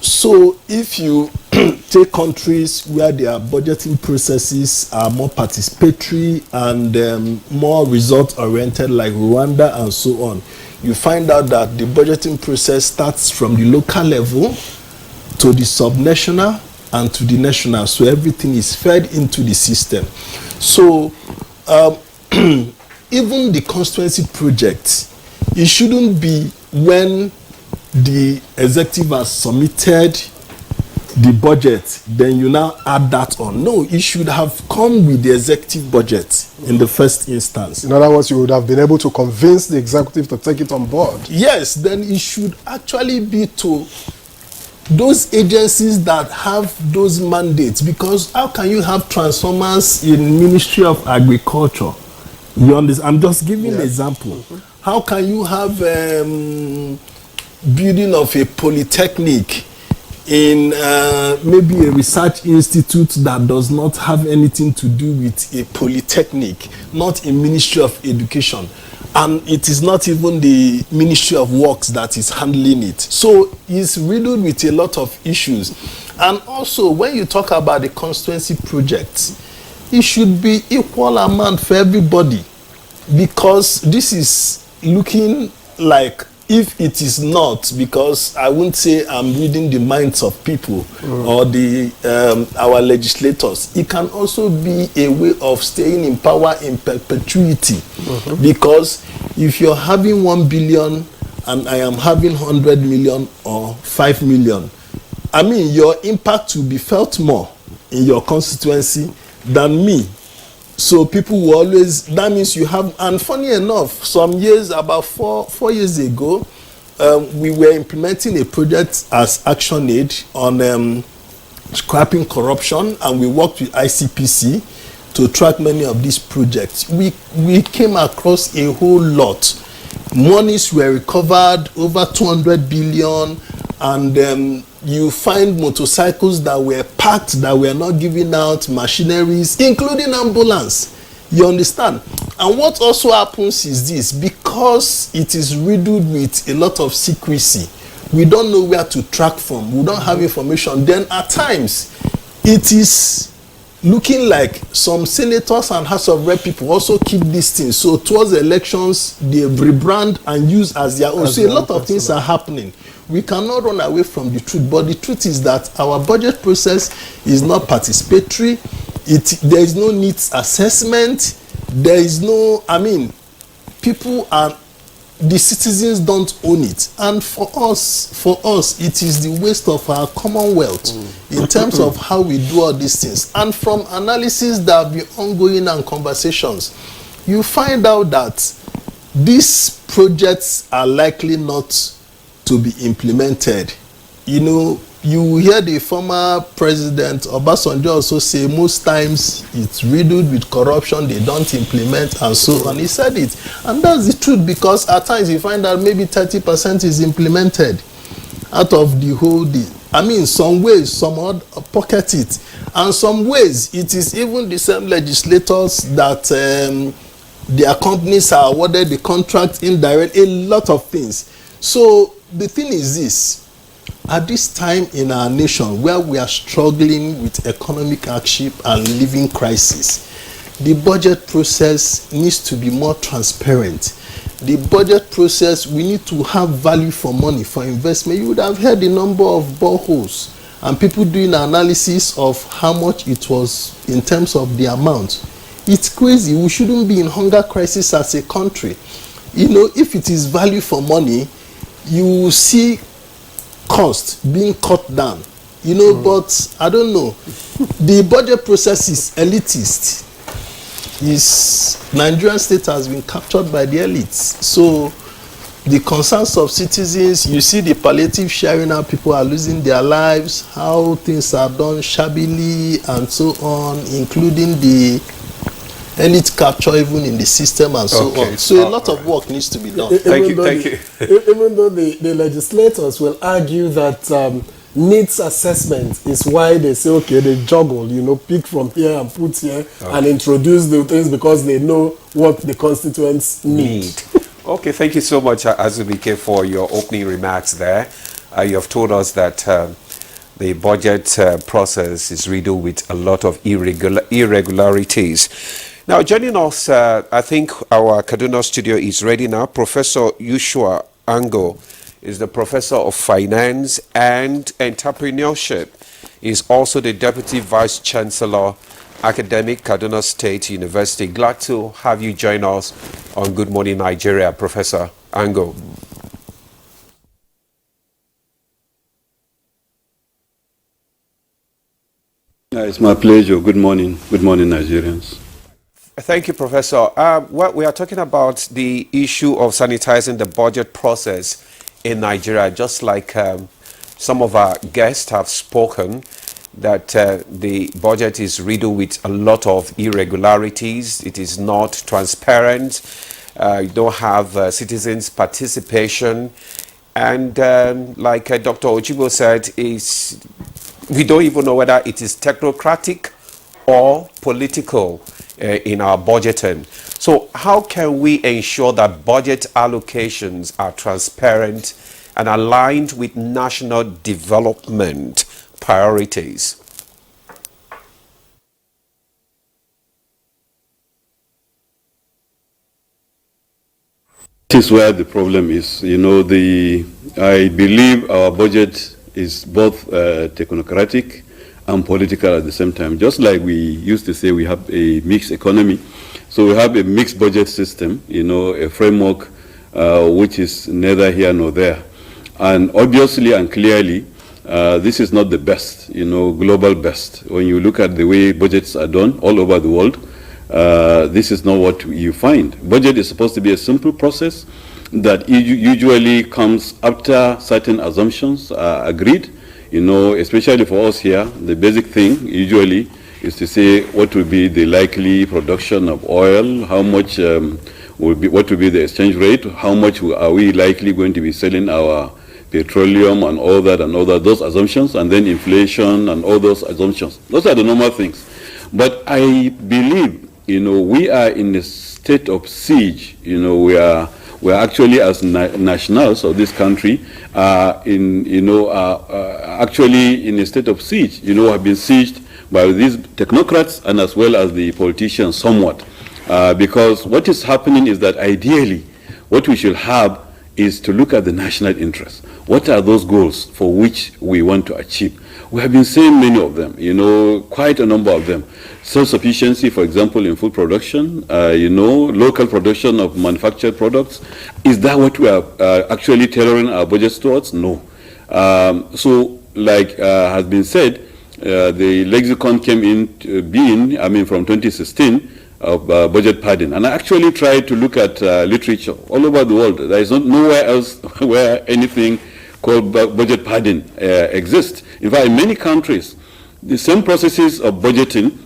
So if you take countries where their budgeting processes are more participatory and more result-oriented, like Rwanda and so on, you find out that the budgeting process starts from the local level to the subnational and to the national. So everything is fed into the system. So even the constituency project, it shouldn't be when the executive has submitted the budget, then you now add that on. No, it should have come with the executive budget in the first instance. In other words, you would have been able to convince the executive to take it on board. Yes, then it should actually be to those agencies that have those mandates, because how can you have transformers in Ministry of Agriculture? You understand? I'm just giving an example. How can you have building of a polytechnic in maybe a research institute that does not have anything to do with a polytechnic, not a Ministry of Education, and it is not even the Ministry of Works that is handling it. So it's riddled with a lot of issues. And also, when you talk about the constituency projects, it should be equal amount for everybody, because this is looking like, if it is not, because I wouldn't say I'm reading the minds of people or the our legislators, it can also be a way of staying in power in perpetuity. Because if you're having 1 billion and I am having 100 million or 5 million, your impact will be felt more in your constituency than me. So people will always, that means you have, and funny enough, some years, about four years ago, we were implementing a project as Action Aid on scrapping corruption, and we worked with ICPC to track many of these projects. We came across a whole lot. Monies were recovered, over 200 billion, and you find motorcycles that were parked, that were not giving out, machineries, including ambulance. You understand? And what also happens is this, because it is riddled with a lot of secrecy, we don't know where to track from, we don't have information. Then at times, it is looking like some senators and House of Rep people also keep these things. So towards the elections, they rebrand and use as their own. So a lot of things are happening. We cannot run away from the truth, but the truth is that our budget process is not participatory. There is no needs assessment. There is no, the citizens don't own it. And for us, it is the waste of our commonwealth in terms of how we do all these things. And from analysis that will be ongoing and conversations, you find out that these projects are likely not to be implemented. You know, you hear the former president Obasanjo also say most times it's riddled with corruption, they don't implement and so on. He said it, and that's the truth, because at times you find that maybe 30% is implemented out of the whole deal. Some ways, some odd pocket it, and some ways it is even the same legislators that their companies are awarded the contract indirectly, a lot of things. So the thing is this, at this time in our nation where we are struggling with economic hardship and living crisis, the budget process needs to be more transparent. The budget process, we need to have value for money, for investment. You would have heard the number of boreholes and people doing analysis of how much it was in terms of the amount. It's crazy. We shouldn't be in hunger crisis as a country. You know, if it is value for money, you will see cost being cut down. You know, but I don't know. The budget process is elitist. Nigerian state has been captured by the elites. So the concerns of citizens, you see the palliative sharing, how people are losing their lives, how things are done shabbily and so on, including the elite capture even in the system and so on. So a lot of work needs to be done. Thank you. Even though the legislators will argue that needs assessment is why they say, okay, they juggle, you know, pick from here and put here and introduce the things because they know what the constituents need. Okay, thank you so much, Azubike, for your opening remarks there. You have told us that the budget process is riddled with a lot of irregularities. Now, joining us, I think our Kaduna studio is ready now. Professor Yushua Ango is the Professor of Finance and Entrepreneurship. He is also the Deputy Vice Chancellor, Academic, Kaduna State University. Glad to have you join us on Good Morning Nigeria, Professor Ango. It's my pleasure. Good morning, Nigerians. Thank you, Professor. Well, we are talking about the issue of sanitizing the budget process in Nigeria, just like some of our guests have spoken, that the budget is riddled with a lot of irregularities. It is not transparent. You don't have citizens' participation. And like Dr. Ochibo said, we don't even know whether it is technocratic or political in our budgeting. So how can we ensure that budget allocations are transparent and aligned with national development priorities? This is where the problem is. You know, I believe our budget is both technocratic and political at the same time. Just like we used to say we have a mixed economy. So we have a mixed budget system, you know, a framework which is neither here nor there. And obviously and clearly, this is not the best, you know, global best. When you look at the way budgets are done all over the world, this is not what you find. Budget is supposed to be a simple process that usually comes after certain assumptions are agreed. You know, especially for us here, the basic thing usually is to say what will be the likely production of oil, how much what will be the exchange rate, how much are we likely going to be selling our petroleum and all that, those assumptions, and then inflation and all those assumptions. Those are the normal things. But I believe, we are in a state of siege. We are actually, as nationals of this country, actually in a state of siege. Have been sieged by these technocrats and as well as the politicians somewhat. Because what is happening is that ideally, what we should have is to look at the national interest. What are those goals for which we want to achieve? We have been saying many of them, quite a number of them. Self-sufficiency, for example, in food production, local production of manufactured products. Is that what we are actually tailoring our budgets towards? No. So, like has been said, the lexicon came into being, from 2016, of budget padding. And I actually tried to look at literature all over the world. There is nowhere else where anything called budget padding exists. In fact, in many countries, the same processes of budgeting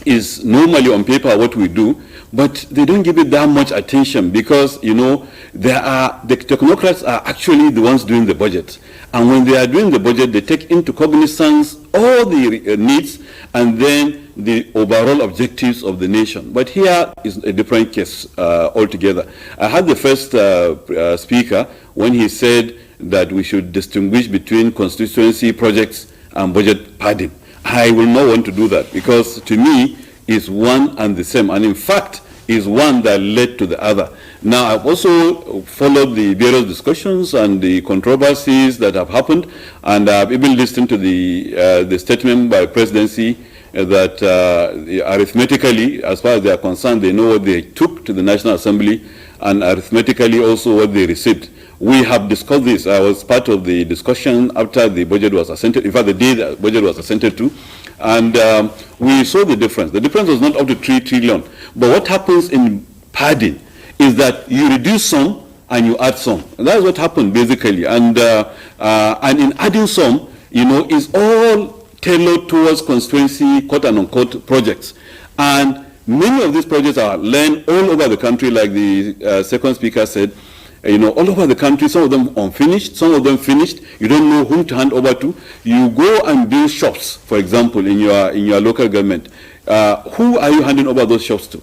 is normally on paper what we do, but they don't give it that much attention because, the technocrats are actually the ones doing the budget. And when they are doing the budget, they take into cognizance all the needs and then the overall objectives of the nation. But here is a different case altogether. I had the first speaker when he said that we should distinguish between constituency projects and budget padding. I will not want to do that because to me it's one and the same, and in fact is one that led to the other. Now I've also followed the various discussions and the controversies that have happened, and I've even listened to the statement by presidency that arithmetically, as far as they are concerned, they know what they took to the National Assembly, and arithmetically also what they received. We have discussed this. I was part of the discussion after the budget was assented, in fact the day the budget was assented to, and we saw the difference. The difference was not up to 3 trillion. But what happens in padding is that you reduce some and you add some. And that's what happened basically. And in adding some, is all tailored towards constituency, quote and unquote, projects. And many of these projects are learned all over the country, like the second speaker said, all over the country, some of them unfinished, some of them finished. You don't know whom to hand over to. You go and build shops, for example, in your local government. Who are you handing over those shops to?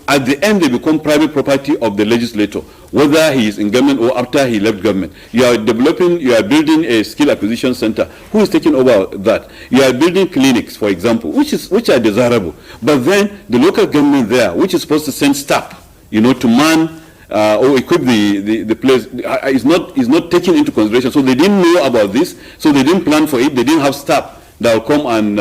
At the end, they become private property of the legislator, whether he is in government or after he left government. You are building a skill acquisition center. Who is taking over that? You are building clinics, for example, which are desirable. But then the local government there, which is supposed to send staff, to man or equip the place, is not taken into consideration. So they didn't know about this, so they didn't plan for it. They didn't have staff that will come and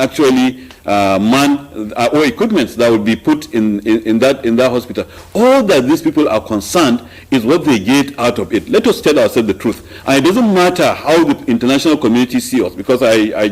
actually man or equipment that will be put in that hospital. All that these people are concerned is what they get out of it. Let us tell ourselves the truth. And it doesn't matter how the international community see us, because I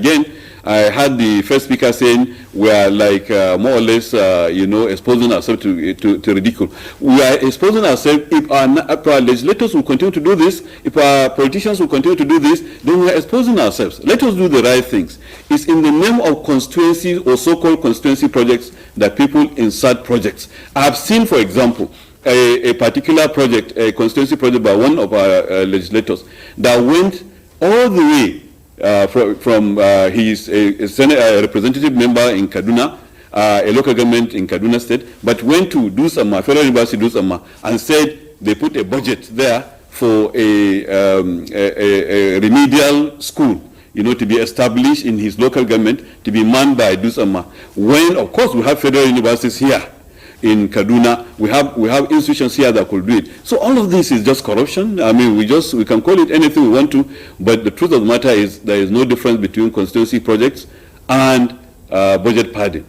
heard the first speaker saying we are like more or less, exposing ourselves to ridicule. We are exposing ourselves. If our legislators will continue to do this, if our politicians will continue to do this, then we are exposing ourselves. Let us do the right things. It's in the name of constituency or so-called constituency projects that people insert projects. I have seen, for example, a particular project, a constituency project by one of our legislators that went all the way he's a representative member in Kaduna, a local government in Kaduna State, but went to Dusama, Federal University Dusama, and said they put a budget there for a remedial school, to be established in his local government, to be manned by Dusama. When, of course, we have federal universities here in Kaduna, we have institutions here that could do it. So all of this is just corruption. We can call it anything we want to, but the truth of the matter is there is no difference between constituency projects and budget padding.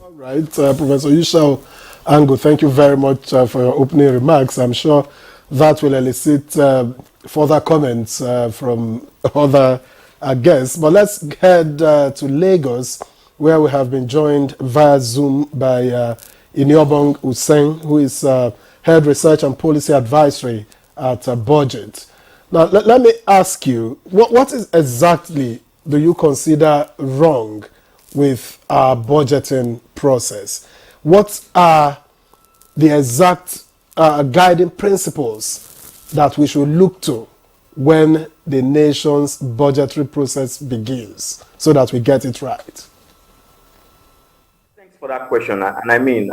All right, Professor Yushao Ango, thank you very much for your opening remarks. I'm sure that will elicit further comments from other guests. But let's head to Lagos, where we have been joined via Zoom by Iniobong Hussein, who is Head Research and Policy Advisory at Budget. Now, let me ask you, what is exactly do you consider wrong with our budgeting process? What are the exact guiding principles that we should look to when the nation's budgetary process begins so that we get it right? Thanks for that question. And I mean,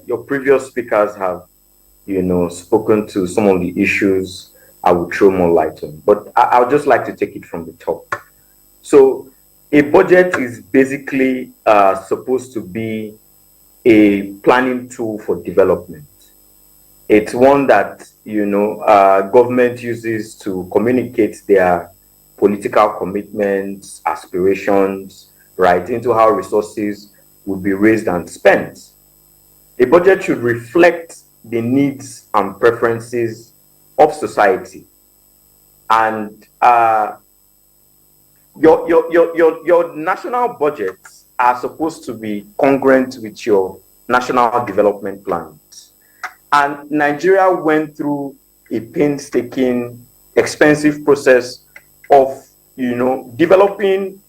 your previous speakers have, spoken to some of the issues I would throw more light on. But I would just like to take it from the top. So a budget is basically supposed to be a planning tool for development. It's one that, government uses to communicate their political commitments, aspirations, right, into how resources will be raised and spent. A budget should reflect the needs and preferences of society. And your national budgets are supposed to be congruent with your national development plans. And Nigeria went through a painstaking, expensive process of, developing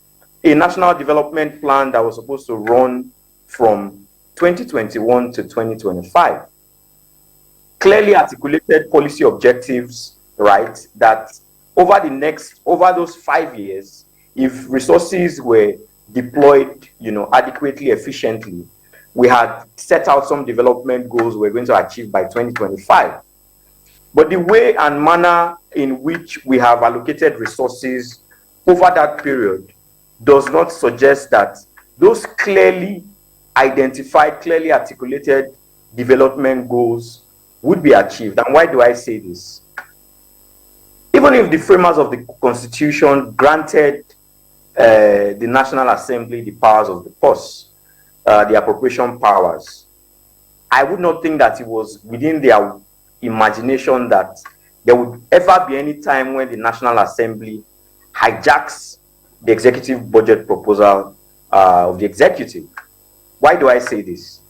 a national development plan that was supposed to run from 2021 to 2025. Clearly articulated policy objectives, right, that over those 5 years, if resources were deployed, adequately, efficiently, we had set out some development goals we're going to achieve by 2025. But the way and manner in which we have allocated resources over that period does not suggest that those clearly identified, clearly articulated development goals would be achieved. And why do I say this? Even if the framers of the Constitution granted the National Assembly the powers of the purse, the appropriation powers, I would not think that it was within their imagination that there would ever be any time when the National Assembly hijacks the executive budget proposal of the executive. Why do I say this?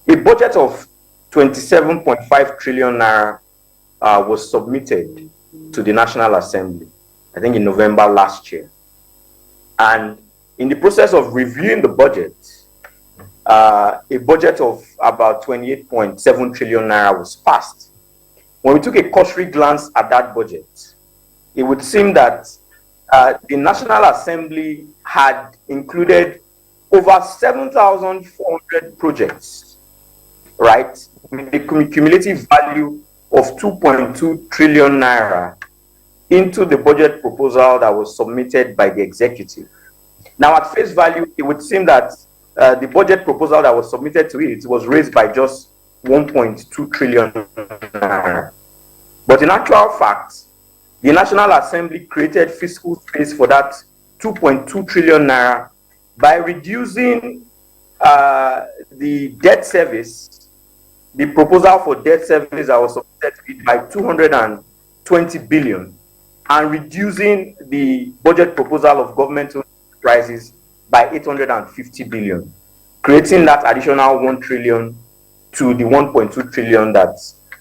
A budget of 27.5 trillion naira was submitted to the National Assembly, I think in November last year. And in the process of reviewing the budget, a budget of about 28.7 trillion naira was passed. When we took a cursory glance at that budget, it would seem that the National Assembly had included over 7,400 projects, right, with a cumulative value of 2.2 trillion naira into the budget proposal that was submitted by the executive. Now, at face value, it would seem that the budget proposal that was submitted to it was raised by just 1.2 trillion naira. But in actual fact, the National Assembly created fiscal space for that 2.2 trillion naira by reducing the debt service, the proposal for debt service that was submitted to it by 220 billion, and reducing the budget proposal of government enterprises by 850 billion, creating that additional 1 trillion to the 1.2 trillion that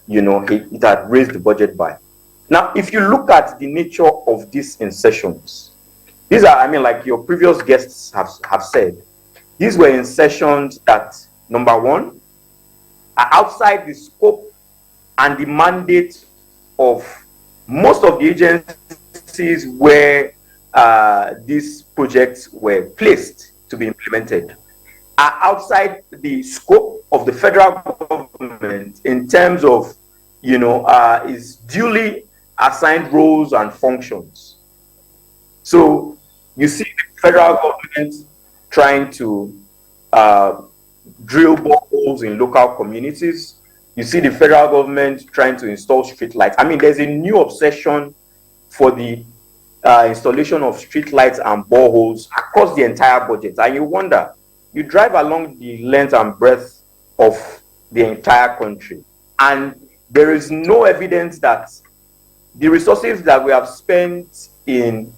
it had raised the budget by. Now, if you look at the nature of these insertions, these are, like your previous guests have said, these were insertions that, number one, are outside the scope and the mandate of most of the agencies where these projects were placed to be implemented, are outside the scope of the federal government in terms of, is duly assigned roles and functions. So you see the federal government trying to drill boreholes in local communities. You see the federal government trying to install street lights. There's a new obsession for the installation of street lights and boreholes across the entire budget. And you wonder, you drive along the length and breadth of the entire country, and there is no evidence that the resources that we have spent in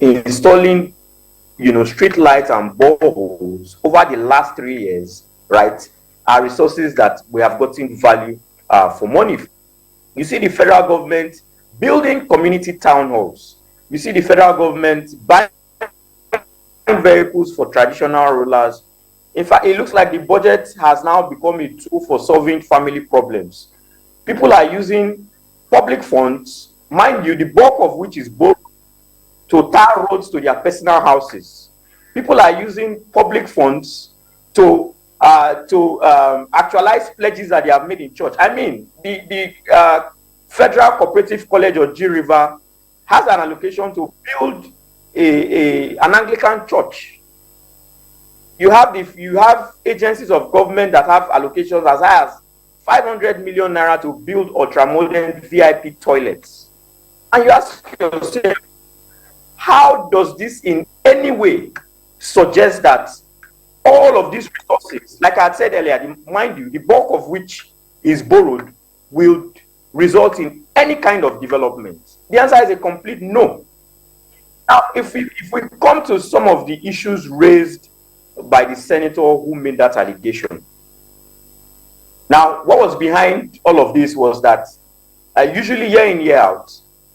installing, street lights and boreholes over the last 3 years, right, are resources that we have gotten value for money. You see the federal government building community town halls. You see the federal government buying vehicles for traditional rulers. In fact, it looks like the budget has now become a tool for solving family problems. People are using public funds, mind you, the bulk of which is borrowed to tar roads to their personal houses. People are using public funds to actualize pledges that they have made in church. I mean, the Federal Cooperative College of G River has an allocation to build an Anglican church. You have agencies of government that have allocations as high as 500 million naira to build ultramodern VIP toilets. And you ask yourself, how does this in any way suggest that all of these resources, like I had said earlier, mind you, the bulk of which is borrowed, will result in any kind of development? The answer is a complete no. Now, if we come to some of the issues raised by the senator who made that allegation. Now, what was behind all of this was that usually year in, year out,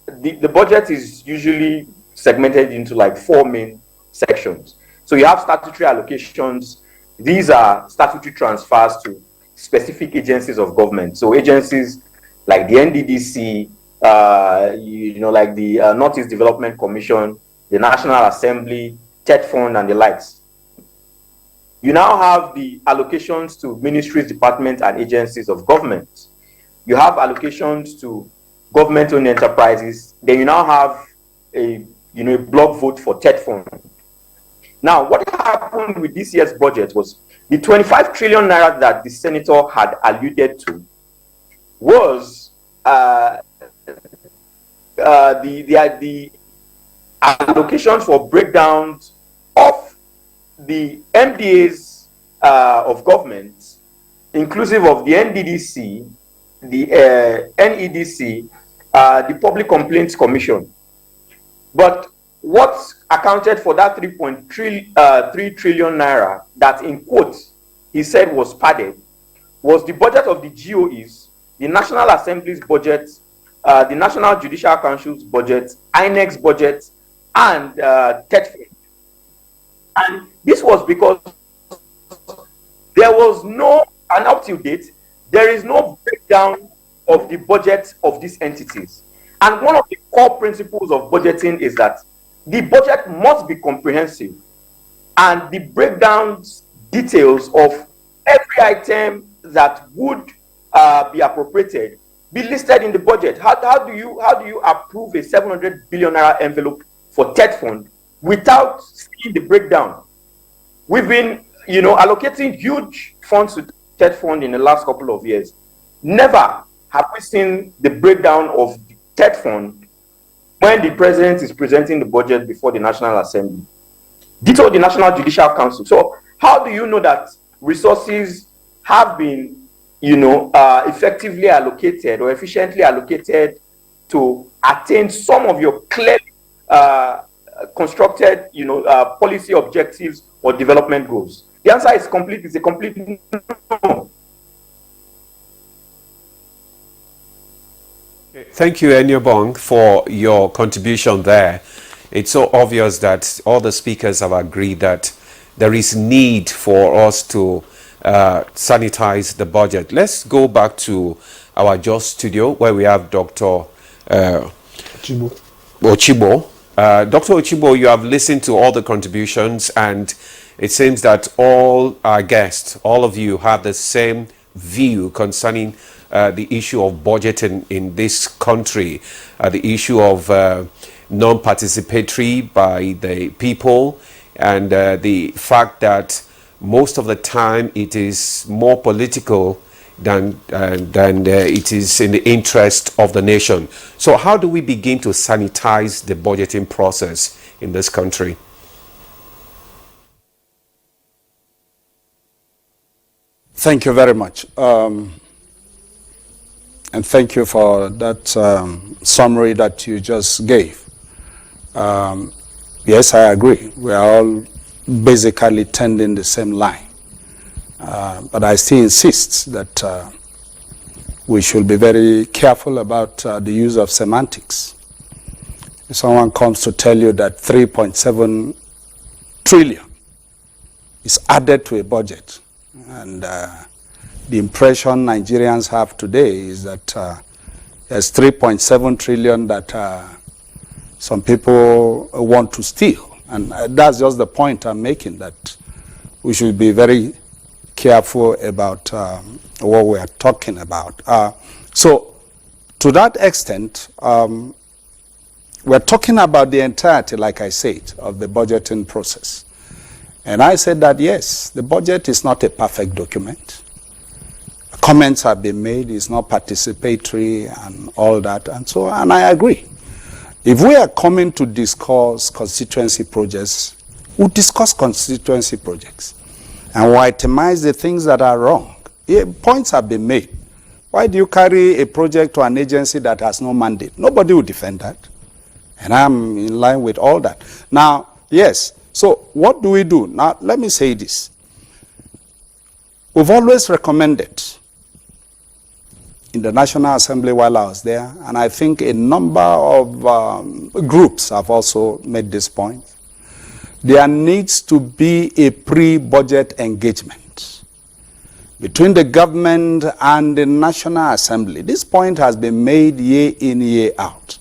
the budget is usually segmented into like 4 main sections. So you have statutory allocations. These are statutory transfers to specific agencies of government. So agencies like the NDDC, like the Northeast Development Commission, the National Assembly, TED Fund, and the likes. You now have the allocations to ministries, departments, and agencies of government. You have allocations to government-owned enterprises. Then you now have a block vote for TED Fund. Now, what happened with this year's budget was the 25 trillion naira that the senator had alluded to was the allocations for breakdowns of the MDAs of government, inclusive of the NDDC, the NEDC, the Public Complaints Commission. But what accounted for that 3.3 trillion naira that, in quotes, he said was padded was the budget of the GOEs, the National Assembly's budget, the National Judicial Council's budget, INEC's budget, and TED Fund. And this was because there was no, and up to date, there is no breakdown of the budget of these entities. And one of the core principles of budgeting is that the budget must be comprehensive, and the breakdowns, details of every item that would be appropriated be listed in the budget. How do you approve a 700 billion naira envelope for TED Fund without seeing the breakdown? We've been, allocating huge funds to TED Fund in the last couple of years. Never have we seen the breakdown of the TED Fund when the president is presenting the budget before the National Assembly. Ditto the National Judicial Council. So how do you know that resources have been, effectively allocated or efficiently allocated to attain some of your clearly constructed, policy objectives or development goals? The answer is complete. It's a complete no. Thank you, Enyobong, for your contribution there. It's so obvious that all the speakers have agreed that there is need for us to sanitize the budget. Let's go back to our Jos studio where we have Dr. Ochibo. Dr. Ochibo, you have listened to all the contributions, and it seems that all our guests, all of you, have the same view concerning the issue of budgeting in this country, the issue of non-participatory by the people, and the fact that most of the time it is more political than it is in the interest of the nation. So how do we begin to sanitize the budgeting process in this country? Thank you very much. And thank you for that summary that you just gave. Yes, I agree. We are all basically tending the same line. But I still insist that we should be very careful about the use of semantics. If someone comes to tell you that 3.7 trillion is added to a budget, and the impression Nigerians have today is that There's 3.7 trillion that some people want to steal. And that's just the point I'm making, that we should be very careful about what we are talking about. So to that extent, we're talking about the entirety, like I said, of the budgeting process. And I said that, yes, the budget is not a perfect document. Comments have been made, it's not participatory and all that, and I agree. If we are coming to discuss constituency projects, we'll discuss constituency projects and we'll itemize the things that are wrong. Points have been made. Why do you carry a project to an agency that has no mandate? Nobody will defend that. And I'm in line with all that. Now, yes, so what do we do? Now, let me say this. We've always recommended in the National Assembly while I was there, and I think a number of groups have also made this point, there needs to be a pre-budget engagement between the government and the National Assembly. This point has been made year in, year out.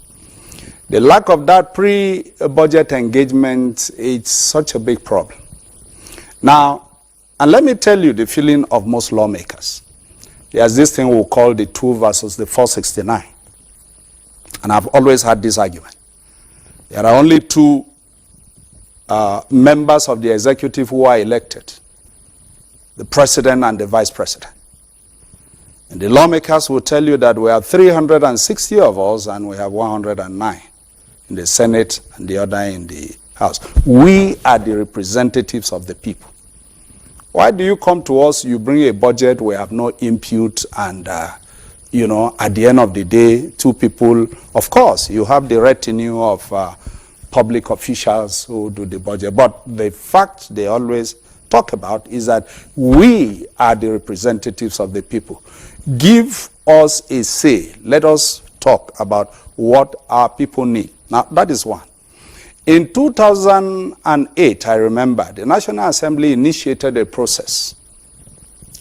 The lack of that pre-budget engagement is such a big problem. Now, and let me tell you the feeling of most lawmakers. There's this thing we call the 2 versus the 469. And I've always had this argument. There are only 2 members of the executive who are elected, the president and the vice president. And the lawmakers will tell you that we have 360 of us and we have 109 in the Senate and the other in the House. We are the representatives of the people. Why do you come to us, you bring a budget, we have no input, and, at the end of the day, 2 people, of course, you have the retinue of public officials who do the budget, but the fact they always talk about is that we are the representatives of the people. Give us a say. Let us talk about what our people need. Now, that is one. In 2008, I remember, the National Assembly initiated a process.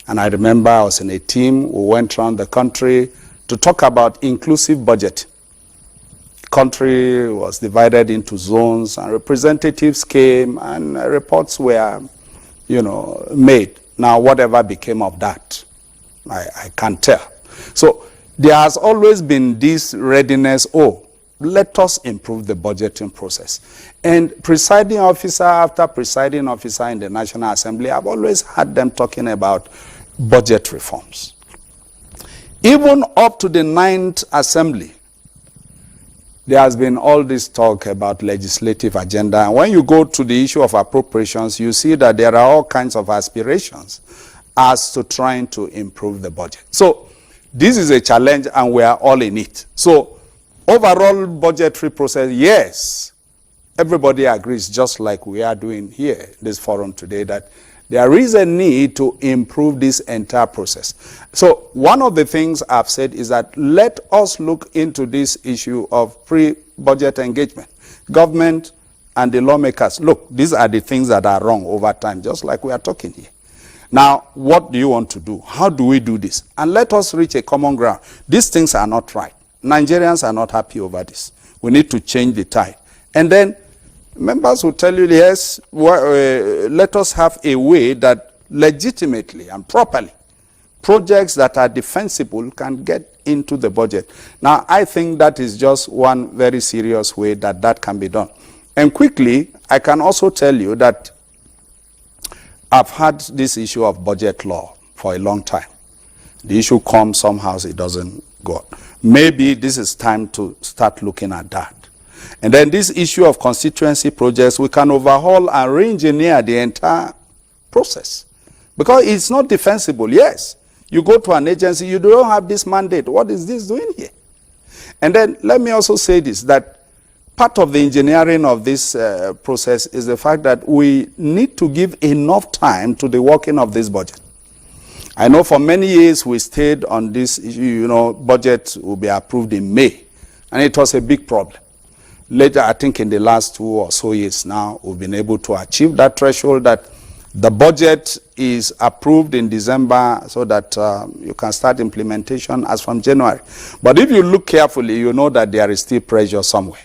And I remember I was in a team who went around the country to talk about inclusive budget. The country was divided into zones, and representatives came, and reports were, made. Now, whatever became of that, I can't tell. So there has always been this readiness, let us improve the budgeting process. And presiding officer after presiding officer in the National Assembly, I've always had them talking about budget reforms. Even up to the 9th Assembly, there has been all this talk about legislative agenda. And when you go to the issue of appropriations, you see that there are all kinds of aspirations as to trying to improve the budget. So this is a challenge and we are all in it. So overall budgetary process, yes, everybody agrees, just like we are doing here in this forum today, that there is a need to improve this entire process. So one of the things I've said is that let us look into this issue of pre-budget engagement. Government and the lawmakers, look, these are the things that are wrong over time, just like we are talking here. Now, what do you want to do? How do we do this? And let us reach a common ground. These things are not right. Nigerians are not happy over this. We need to change the tide. And then members will tell you, yes, let us have a way that legitimately and properly projects that are defensible can get into the budget. Now, I think that is just one very serious way that can be done. And quickly, I can also tell you that I've had this issue of budget law for a long time. The issue comes somehow, it doesn't go. Maybe this is time to start looking at that. And then this issue of constituency projects, we can overhaul and re-engineer the entire process. Because it's not defensible. Yes, you go to an agency, you don't have this mandate. What is this doing here? And then let me also say this, that part of the engineering of this process is the fact that we need to give enough time to the working of this budget. I know for many years we stayed on this issue, budget will be approved in May, and it was a big problem. Later, I think in the last 2 or so years now, we've been able to achieve that threshold that The budget is approved in December so that you can start implementation as from January. But if you look carefully, you know that there is still pressure somewhere.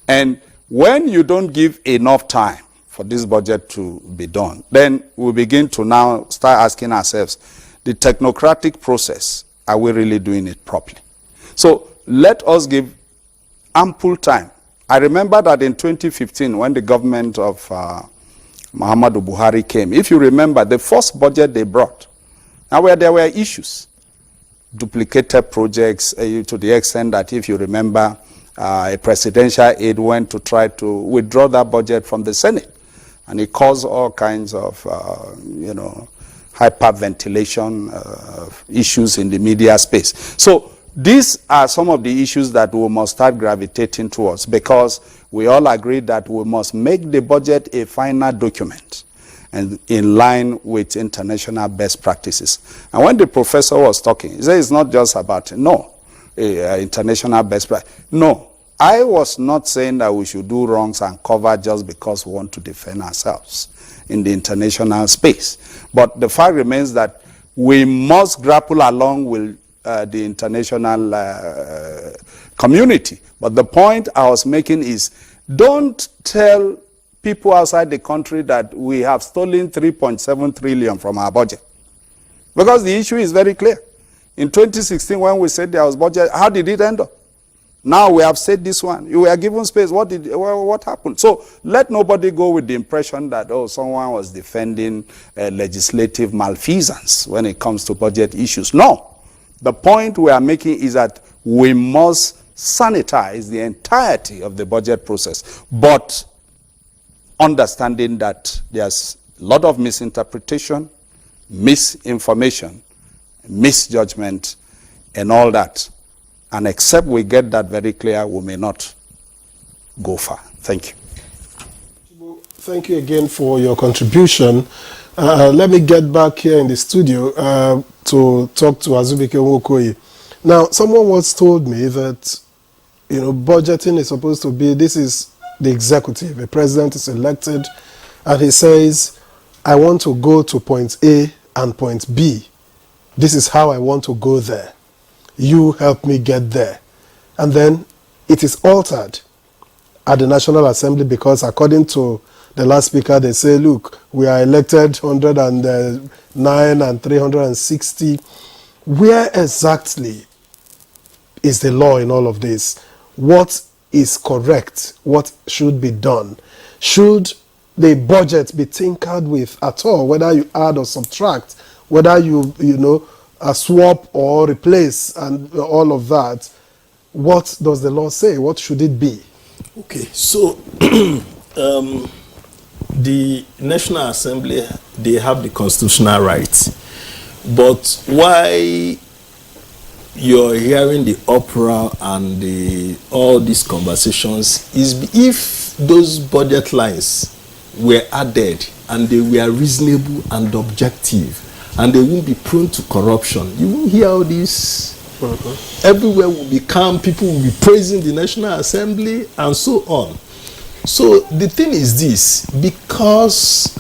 And when you don't give enough time for this budget to be done, then we begin to now start asking ourselves, the technocratic process, are we really doing it properly? So let us give ample time. I remember that in 2015, when the government of Muhammadu Buhari came, if you remember, the first budget they brought, now where there were issues, duplicated projects to the extent that, if you remember, a presidential aide went to try to withdraw that budget from the Senate, and it caused all kinds of, hyperventilation issues in the media space. So these are some of the issues that we must start gravitating towards, because we all agree that we must make the budget a final document and in line with international best practices. And when the professor was talking, he said it's not just about, international best practice. No, I was not saying that we should do wrongs and cover just because we want to defend ourselves in the international space. But the fact remains that we must grapple along with the international community. But the point I was making is, don't tell people outside the country that we have stolen 3.7 trillion from our budget. Because the issue is very clear. In 2016, when we said there was budget, how did it end up? Now we have said this one. You were given space. What happened? So let nobody go with the impression that, someone was defending legislative malfeasance when it comes to budget issues. No. The point we are making is that we must sanitize the entirety of the budget process, but understanding that there's a lot of misinterpretation, misinformation, misjudgment, and all that. And except we get that very clear, we may not go far. Thank you. Thank you again for your contribution. Let me get back here in the studio to talk to Azubike Nwokoye. Now, someone once told me that, budgeting is supposed to be, this is the executive. The president is elected, and he says, I want to go to point A and point B. This is how I want to go there. You help me get there. And then it is altered at the National Assembly, because according to the last speaker, they say, look, we are elected 109 and 360. Where exactly is the law in all of this? What is correct? What should be done? Should the budget be tinkered with at all, whether you add or subtract, whether you swap or replace and all of that? What does the law say? What should it be? Okay, so the National Assembly, they have the constitutional rights. But why you're hearing the uproar and all these conversations is if those budget lines were added and they were reasonable and objective, and they won't be prone to corruption, you won't hear all this. Everywhere will be calm, people will be praising the National Assembly and so on. So the thing is this, because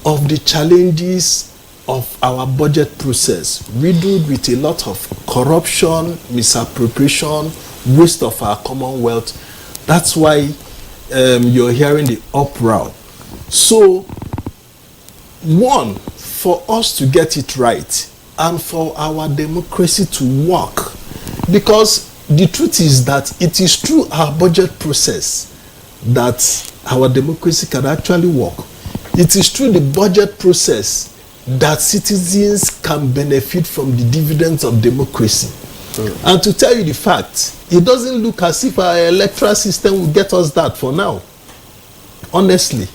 of the challenges of our budget process, riddled with a lot of corruption, misappropriation, waste of our commonwealth, that's why you're hearing the uproar. So, one, for us to get it right and for our democracy to work, because the truth is that it is through our budget process that our democracy can actually work. It is through the budget process that citizens can benefit from the dividends of democracy. And to tell you the fact, it doesn't look as if our electoral system will get us that for now. Honestly,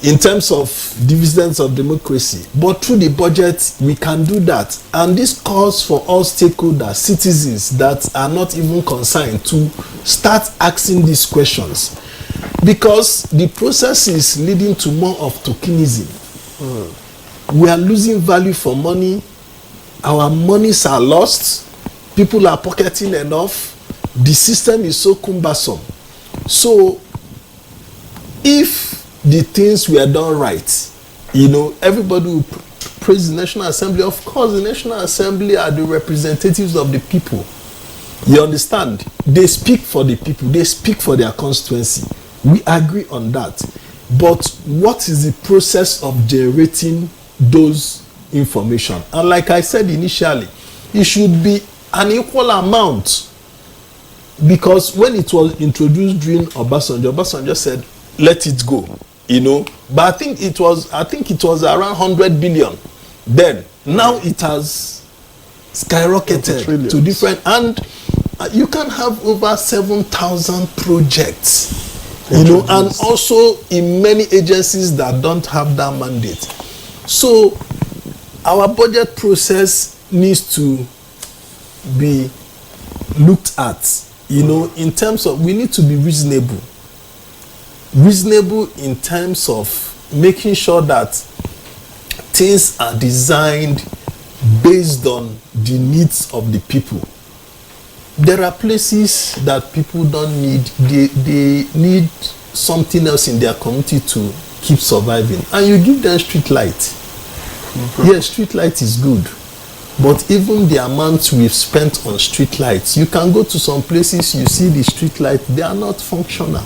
in terms of dividends of democracy. But through the budget, we can do that. And this calls for all stakeholders, citizens that are not even concerned, to start asking these questions. Because the process is leading to more of tokenism. We are losing value for money. Our monies are lost. People are pocketing enough. The system is so cumbersome. So, if the things were done right, You know, everybody will praise the National Assembly. Of course, the National Assembly are the representatives of the people. You understand? They speak for the people. They speak for their constituency. We agree on that. But what is the process of generating those information? And like I said initially, it should be an equal amount. Because when it was introduced during Obasanjo said, let it go. You know, but I think it was around 100 billion then. Now it has skyrocketed to different, and you can have over 7,000 projects, you know, and also in many agencies that don't have that mandate. So our budget process needs to be looked at, you know, in terms of, we need to be reasonable in terms of making sure that things are designed based on the needs of the people. There are places that people don't need, they need something else in their community to keep surviving, and you give them street light. Yes, street light is good, but even the amount we've spent on street lights, you can go to some places, you see the street light, they are not functional.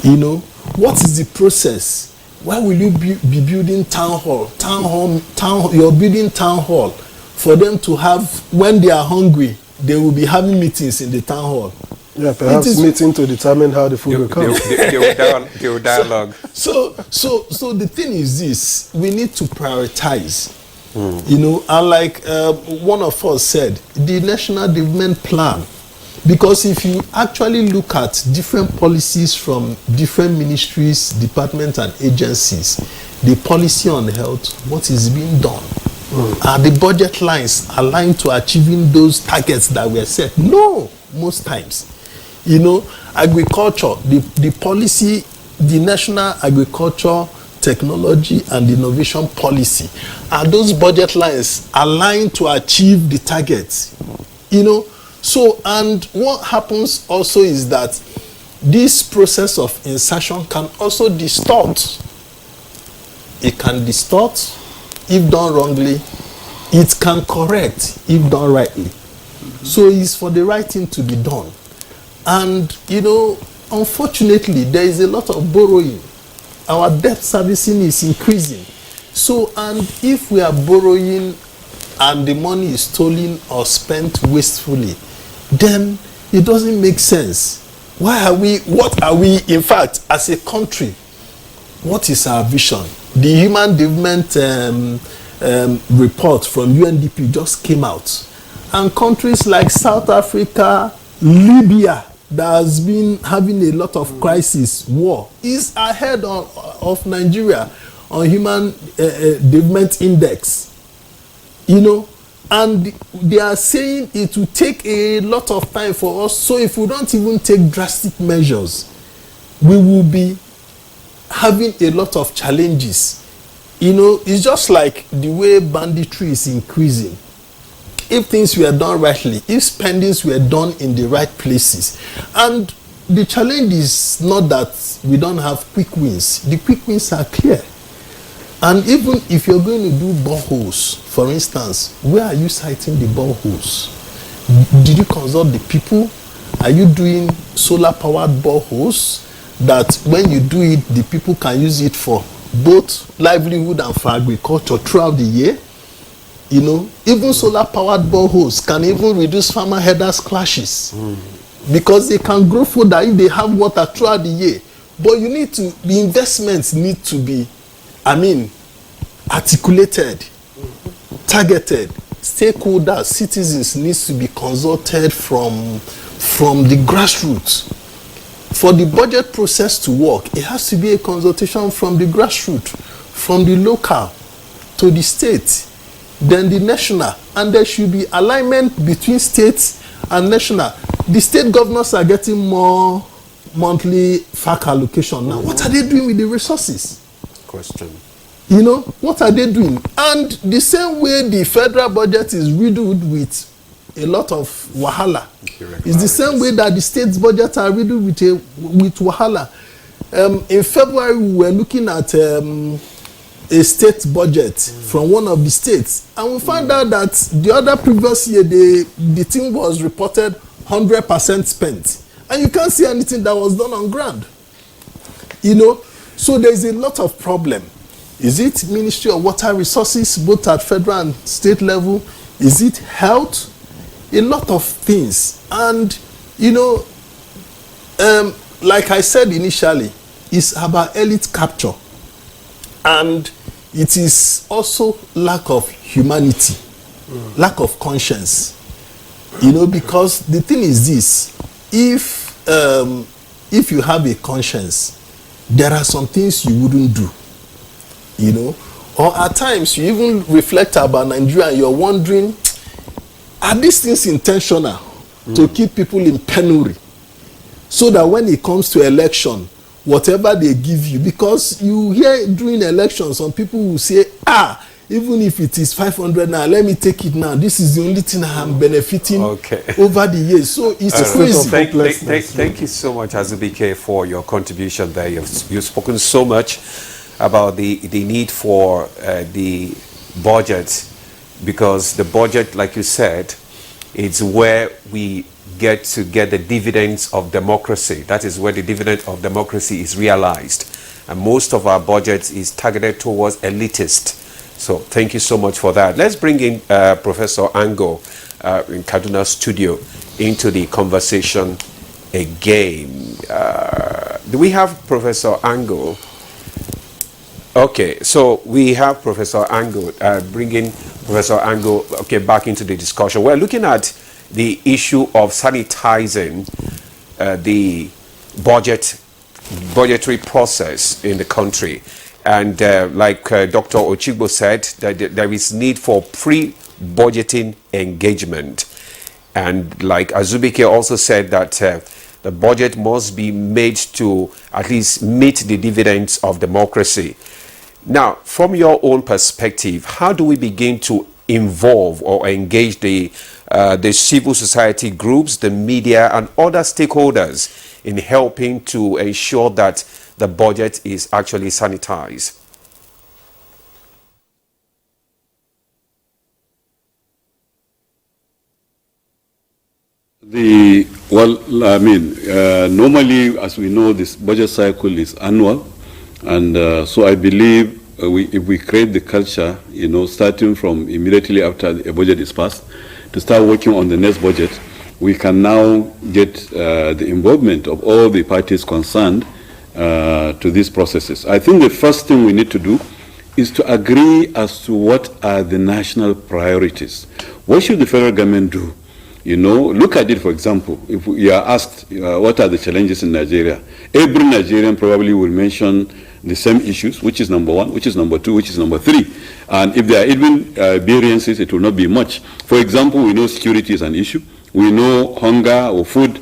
You know, what is the process? Why will you be building town hall? You're building town hall for them to have, when they are hungry, they will be having meetings in the town hall. Yeah, perhaps meeting to determine how the food will come. They will dialogue. So the thing is this: we need to prioritize. You know, and like one of us said, the National Development Plan. Because if you actually look at different policies from different ministries, departments, and agencies, the policy on health, what is being done? Are the budget lines aligned to achieving those targets that were set? No, most times. You know, agriculture, the policy, the National Agriculture, Technology, and Innovation Policy, are those budget lines aligned to achieve the targets? You know, so, and what happens also is that this process of insertion can also distort. It can distort if done wrongly. It can correct if done rightly. So it's for the right thing to be done. And, you know, unfortunately, there is a lot of borrowing. Our debt servicing is increasing. So, and if we are borrowing and the money is stolen or spent wastefully, then it doesn't make sense. What are we, in fact, as a country, what is our vision? The Human Development report from UNDP just came out. And countries like South Africa, Libya, that has been having a lot of crisis, war, is ahead of Nigeria on Human Development Index. You know, and they are saying it will take a lot of time for us. So if we don't even take drastic measures, we will be having a lot of challenges. You know, it's just like the way banditry is increasing. If things were done rightly, if spendings were done in the right places, and the challenge is not that we don't have quick wins. The quick wins are clear. And even if you're going to do boreholes, for instance, where are you siting the boreholes? Did you consult the people? Are you doing solar-powered boreholes that when you do it, the people can use it for both livelihood and for agriculture throughout the year? You know, even solar-powered boreholes can even reduce farmer-headers clashes because they can grow further if they have water throughout the year. But you need to, the investments need to be, articulated, targeted. Stakeholders, citizens needs to be consulted from the grassroots. For the budget process to work, it has to be a consultation from the grassroots, from the local to the state, then the national, and there should be alignment between states and national. The state governors are getting more monthly FAC allocation now. What are they doing with the resources? Question. You know, what are they doing? And the same way the federal budget is riddled with a lot of wahala, it's the same way that the state's budget are riddled with wahala. In February, we were looking at a state budget from one of the states, and we find out that the other previous year the thing was reported 100% spent, and you can't see anything that was done on ground. You know, so there is a lot of problem. Is it Ministry of Water Resources, both at federal and state level? Is it health? A lot of things. And you know, like I said initially, it's about elite capture, and it is also lack of humanity, lack of conscience. You know, because the thing is this: if you have a conscience, there are some things you wouldn't do. You know, or at times you even reflect about Nigeria and you're wondering, are these things intentional to keep people in penury, so that when it comes to election, whatever they give you, because you hear during elections some people will say, even if it is 500 now, let me take it now, this is the only thing I'm benefiting over the years. So it's crazy. Thank you so much, Azubike, for your contribution there. You've spoken so much about the need for the budget, because the budget, like you said, it's where we get the dividends of democracy. That is where the dividend of democracy is realized. And most of our budget is targeted towards elitists. So thank you so much for that. Let's bring in Professor Ango in Kaduna studio into the conversation again. Do we have Professor Ango? Okay, so we have Professor Ango, bringing Professor Ango back into the discussion. We're looking at the issue of sanitizing the budgetary process in the country. And like Dr. Ochigbo said, that there is need for pre-budgeting engagement. And like Azubike also said that the budget must be made to at least meet the dividends of democracy. Now, from your own perspective, how do we begin to involve or engage the civil society groups, the media, and other stakeholders in helping to ensure that the budget is actually sanitized? Normally, as we know, this budget cycle is annual. And so I believe if we create the culture, you know, starting from immediately after a budget is passed, to start working on the next budget, we can now get the involvement of all the parties concerned to these processes. I think the first thing we need to do is to agree as to what are the national priorities. What should the federal government do? You know, look at it, for example, if you are asked what are the challenges in Nigeria, every Nigerian probably will mention the same issues, which is number one, which is number two, which is number three. And if there are even variances, it will not be much. For example, we know security is an issue. We know hunger or food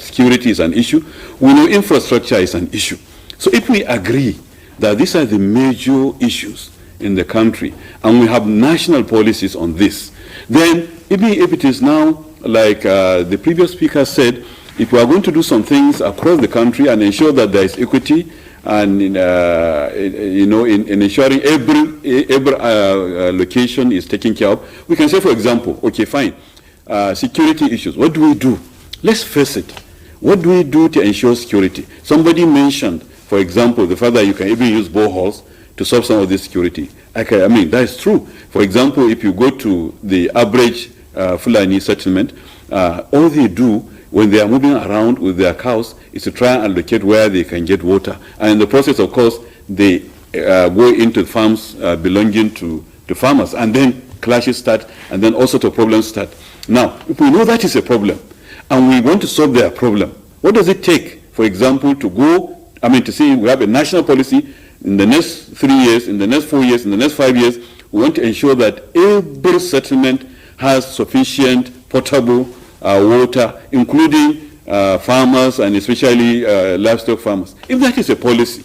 security is an issue. We know infrastructure is an issue. So if we agree that these are the major issues in the country, and we have national policies on this, then even if it is now, like the previous speaker said, if we are going to do some things across the country and ensure that there is equity, and in ensuring every location is taken care of, we can say, for example, okay, fine, security issues. What do we do? Let's face it. What do we do to ensure security? Somebody mentioned, for example, the fact that you can even use boreholes to solve some of this security. I mean, that is true. For example, if you go to the average Fulani settlement, all they do when they are moving around with their cows is to try and locate where they can get water. And in the process, of course, they go into farms belonging to farmers, and then clashes start, and then all sorts of problems start. Now, if we know that is a problem, and we want to solve their problem, what does it take, for example, to go, to say we have a national policy in the next 3 years, in the next 4 years, in the next 5 years, we want to ensure that every settlement has sufficient potable water, including farmers and especially livestock farmers. If that is a policy,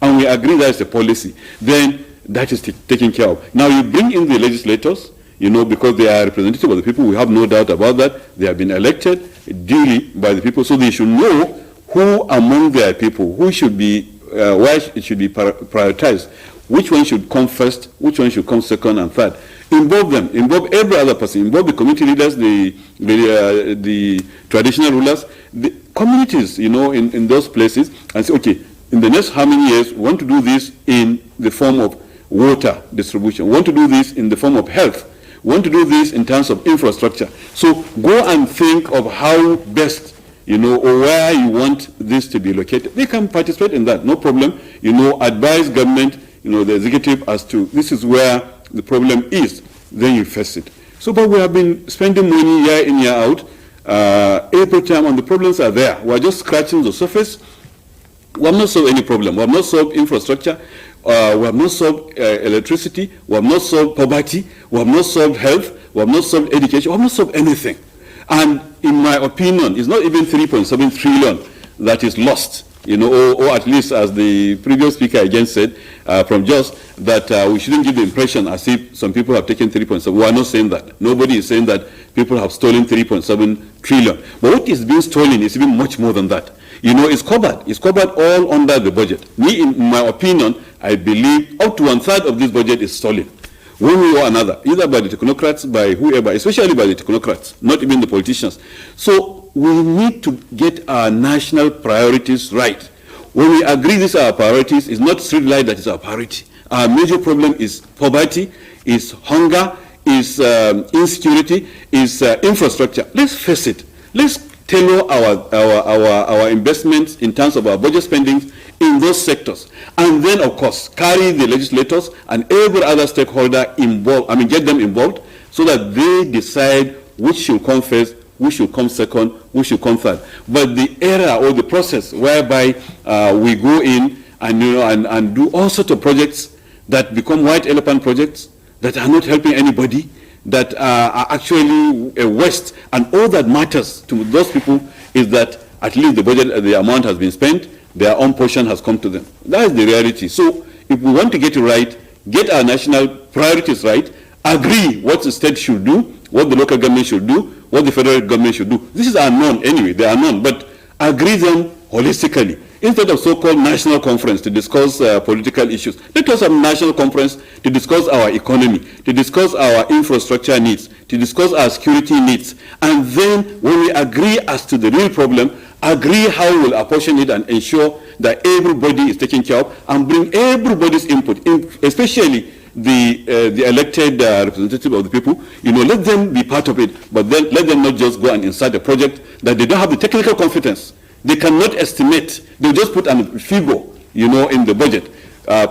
and we agree that is a policy, then that is taken care of. Now you bring in the legislators, because they are representative of the people. We have no doubt about that. They have been elected duly by the people, so they should know who among their people, who should be, why it should be prioritized, which one should come first, which one should come second and third. Involve them, involve every other person, involve the community leaders, the traditional rulers, the communities, in those places, and say, okay, in the next how many years, we want to do this in the form of water distribution, we want to do this in the form of health, we want to do this in terms of infrastructure. So go and think of how best, or where you want this to be located. They can participate in that, no problem. Advise government, the executive as to this is where the problem is, then you face it. So, but we have been spending money year in, year out, every time, and the problems are there. We are just scratching the surface. We have not solved any problem. We have not solved infrastructure. We have not solved electricity. We have not solved poverty. We have not solved health. We have not solved education. We have not solved anything. And in my opinion, it's not even 3.7 trillion that is lost, or at least as the previous speaker again said, from Jos, that we shouldn't give the impression as if some people have taken 3.7. We are not saying that. Nobody is saying that people have stolen 3.7 trillion. But what is being stolen is even much more than that. It's covered. It's covered all under the budget. Me, in my opinion, I believe up to 1/3 of this budget is stolen, one way or another, either by the technocrats, by whoever, especially by the technocrats, not even the politicians. So we need to get our national priorities right. When we agree these are our priorities, it's not street light that is our priority. Our major problem is poverty, is hunger, is insecurity, is infrastructure. Let's face it. Let's tailor our investments in terms of our budget spending in those sectors. And then, of course, carry the legislators and every other stakeholder involved, get them involved so that they decide which should come first, which should come second, which should come third. But the era or the process whereby we go in and do all sorts of projects that become white elephant projects that are not helping anybody, that are actually a waste, and all that matters to those people is that at least the budget, the amount has been spent, their own portion has come to them. That is the reality. So if we want to get it right, get our national priorities right, agree what the state should do, what the local government should do, what the federal government should do. This is unknown anyway, they are known, but agree them holistically. Instead of so-called national conference to discuss political issues, let us have a national conference to discuss our economy, to discuss our infrastructure needs, to discuss our security needs. And then when we agree as to the real problem, agree how we will apportion it and ensure that everybody is taken care of and bring everybody's input, especially the elected representative of the people. Let them be part of it, but then let them not just go and insert a project that they don't have the technical competence. They cannot estimate. They just put a figure, in the budget.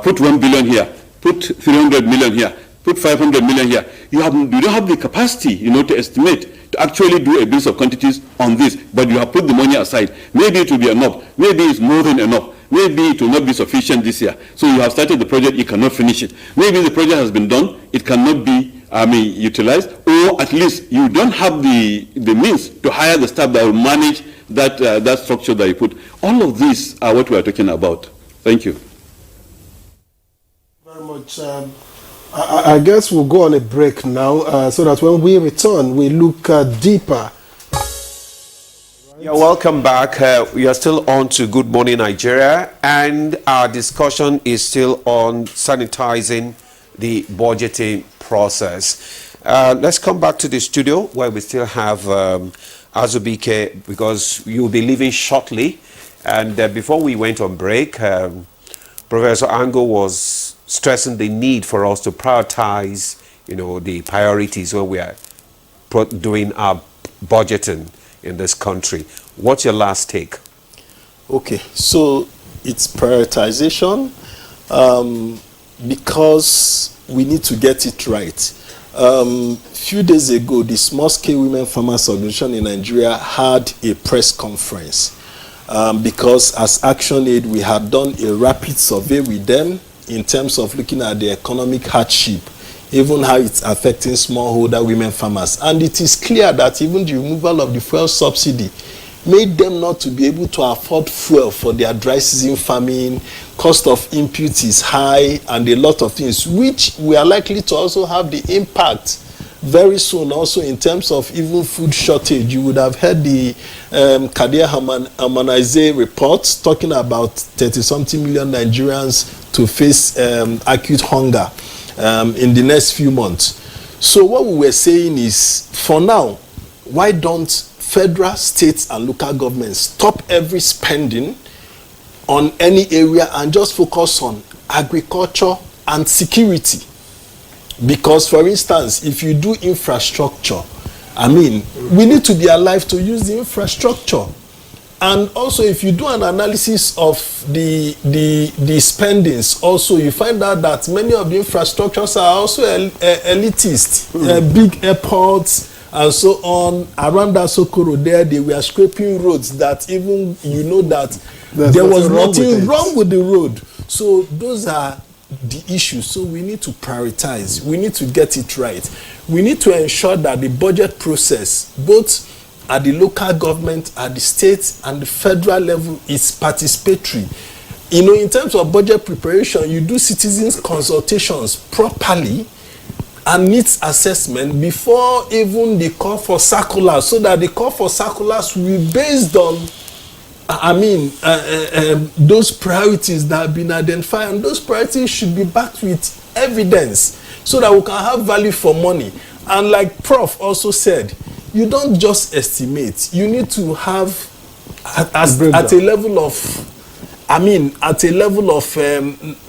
Put 1 billion here, put 300 million here, put 500 million here. You don't have the capacity, to estimate, to actually do a bill of quantities on this, but you have put the money aside. Maybe it will be enough. Maybe it's more than enough. Maybe it will not be sufficient this year. So you have started the project, you cannot finish it. Maybe the project has been done, it cannot be utilized, or at least you don't have the means to hire the staff that will manage that structure that you put. All of these are what we are talking about. Thank you. Very much. I guess we'll go on a break now so that when we return, we look deeper. Yeah, welcome back. We are still on to Good Morning Nigeria, and our discussion is still on sanitizing the budgeting process. Let's come back to the studio where we still have Azubike, because you'll be leaving shortly. And before we went on break, Professor Ango was stressing the need for us to prioritize, the priorities when we are doing our budgeting in this country. What's your last take? Okay, so it's prioritization because we need to get it right. Few days ago, the Small-Scale Women Farmers Organization in Nigeria had a press conference because as Action Aid, we had done a rapid survey with them in terms of looking at the economic hardship, even how it's affecting smallholder women farmers. And it is clear that even the removal of the fuel subsidy made them not to be able to afford fuel for their dry season farming. Cost of input is high and a lot of things, which we are likely to also have the impact very soon also in terms of even food shortage. You would have heard the Kadir Harmonize report talking about 30-something million Nigerians to face acute hunger in the next few months. So what we were saying is, for now, why don't federal, states, and local governments stop every spending on any area and just focus on agriculture and security? Because, for instance, if you do infrastructure, I mean, we need to be alive to use the infrastructure. And also, if you do an analysis of the spendings, also you find out that many of the infrastructures are also elitist. Big airports and so on. Around that Sokoro there, they were scraping roads that even, you know, that there was nothing wrong with the road. So those are the issues. So we need to prioritize. We need to get it right. We need to ensure that the budget process, both at the local government, at the state and the federal level, is participatory. You know, in terms of budget preparation, you do citizens consultations properly and needs assessment before even the call for circulars, so that the call for circulars will be based on, those priorities that have been identified, and those priorities should be backed with evidence so that we can have value for money. And like Prof also said, you don't just estimate. You need to have at a level of,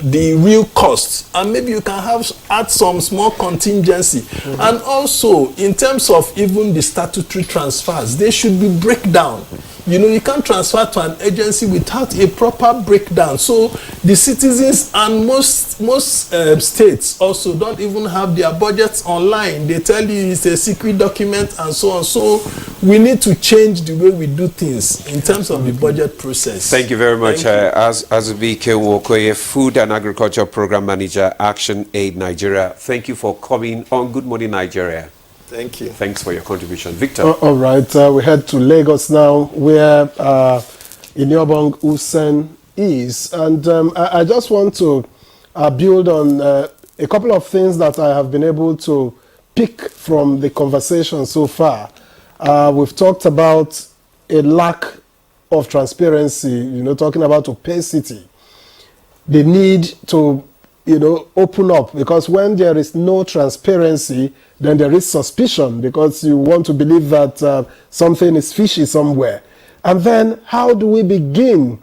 the real cost, and maybe you can add some small contingency. And also, in terms of even the statutory transfers, they should be breakdown. You know, you can't transfer to an agency without a proper breakdown. So the citizens and most states also don't even have their budgets online. They tell you it's a secret document and so on. So we need to change the way we do things in terms of the budget process. Thank you very much. Azubike Wokoye, Food and Agriculture Program Manager, Action Aid Nigeria. Thank you for coming on Good Morning Nigeria. Thank you. Thanks for your contribution. Victor. All right, we head to Lagos now, where Inyobong Usen is. And I just want to build on a couple of things that I have been able to pick from the conversation so far. We've talked about a lack of transparency, you know, talking about opacity. The need to, you know, open up, because when there is no transparency, then there is suspicion, because you want to believe that something is fishy somewhere. And then how do we begin,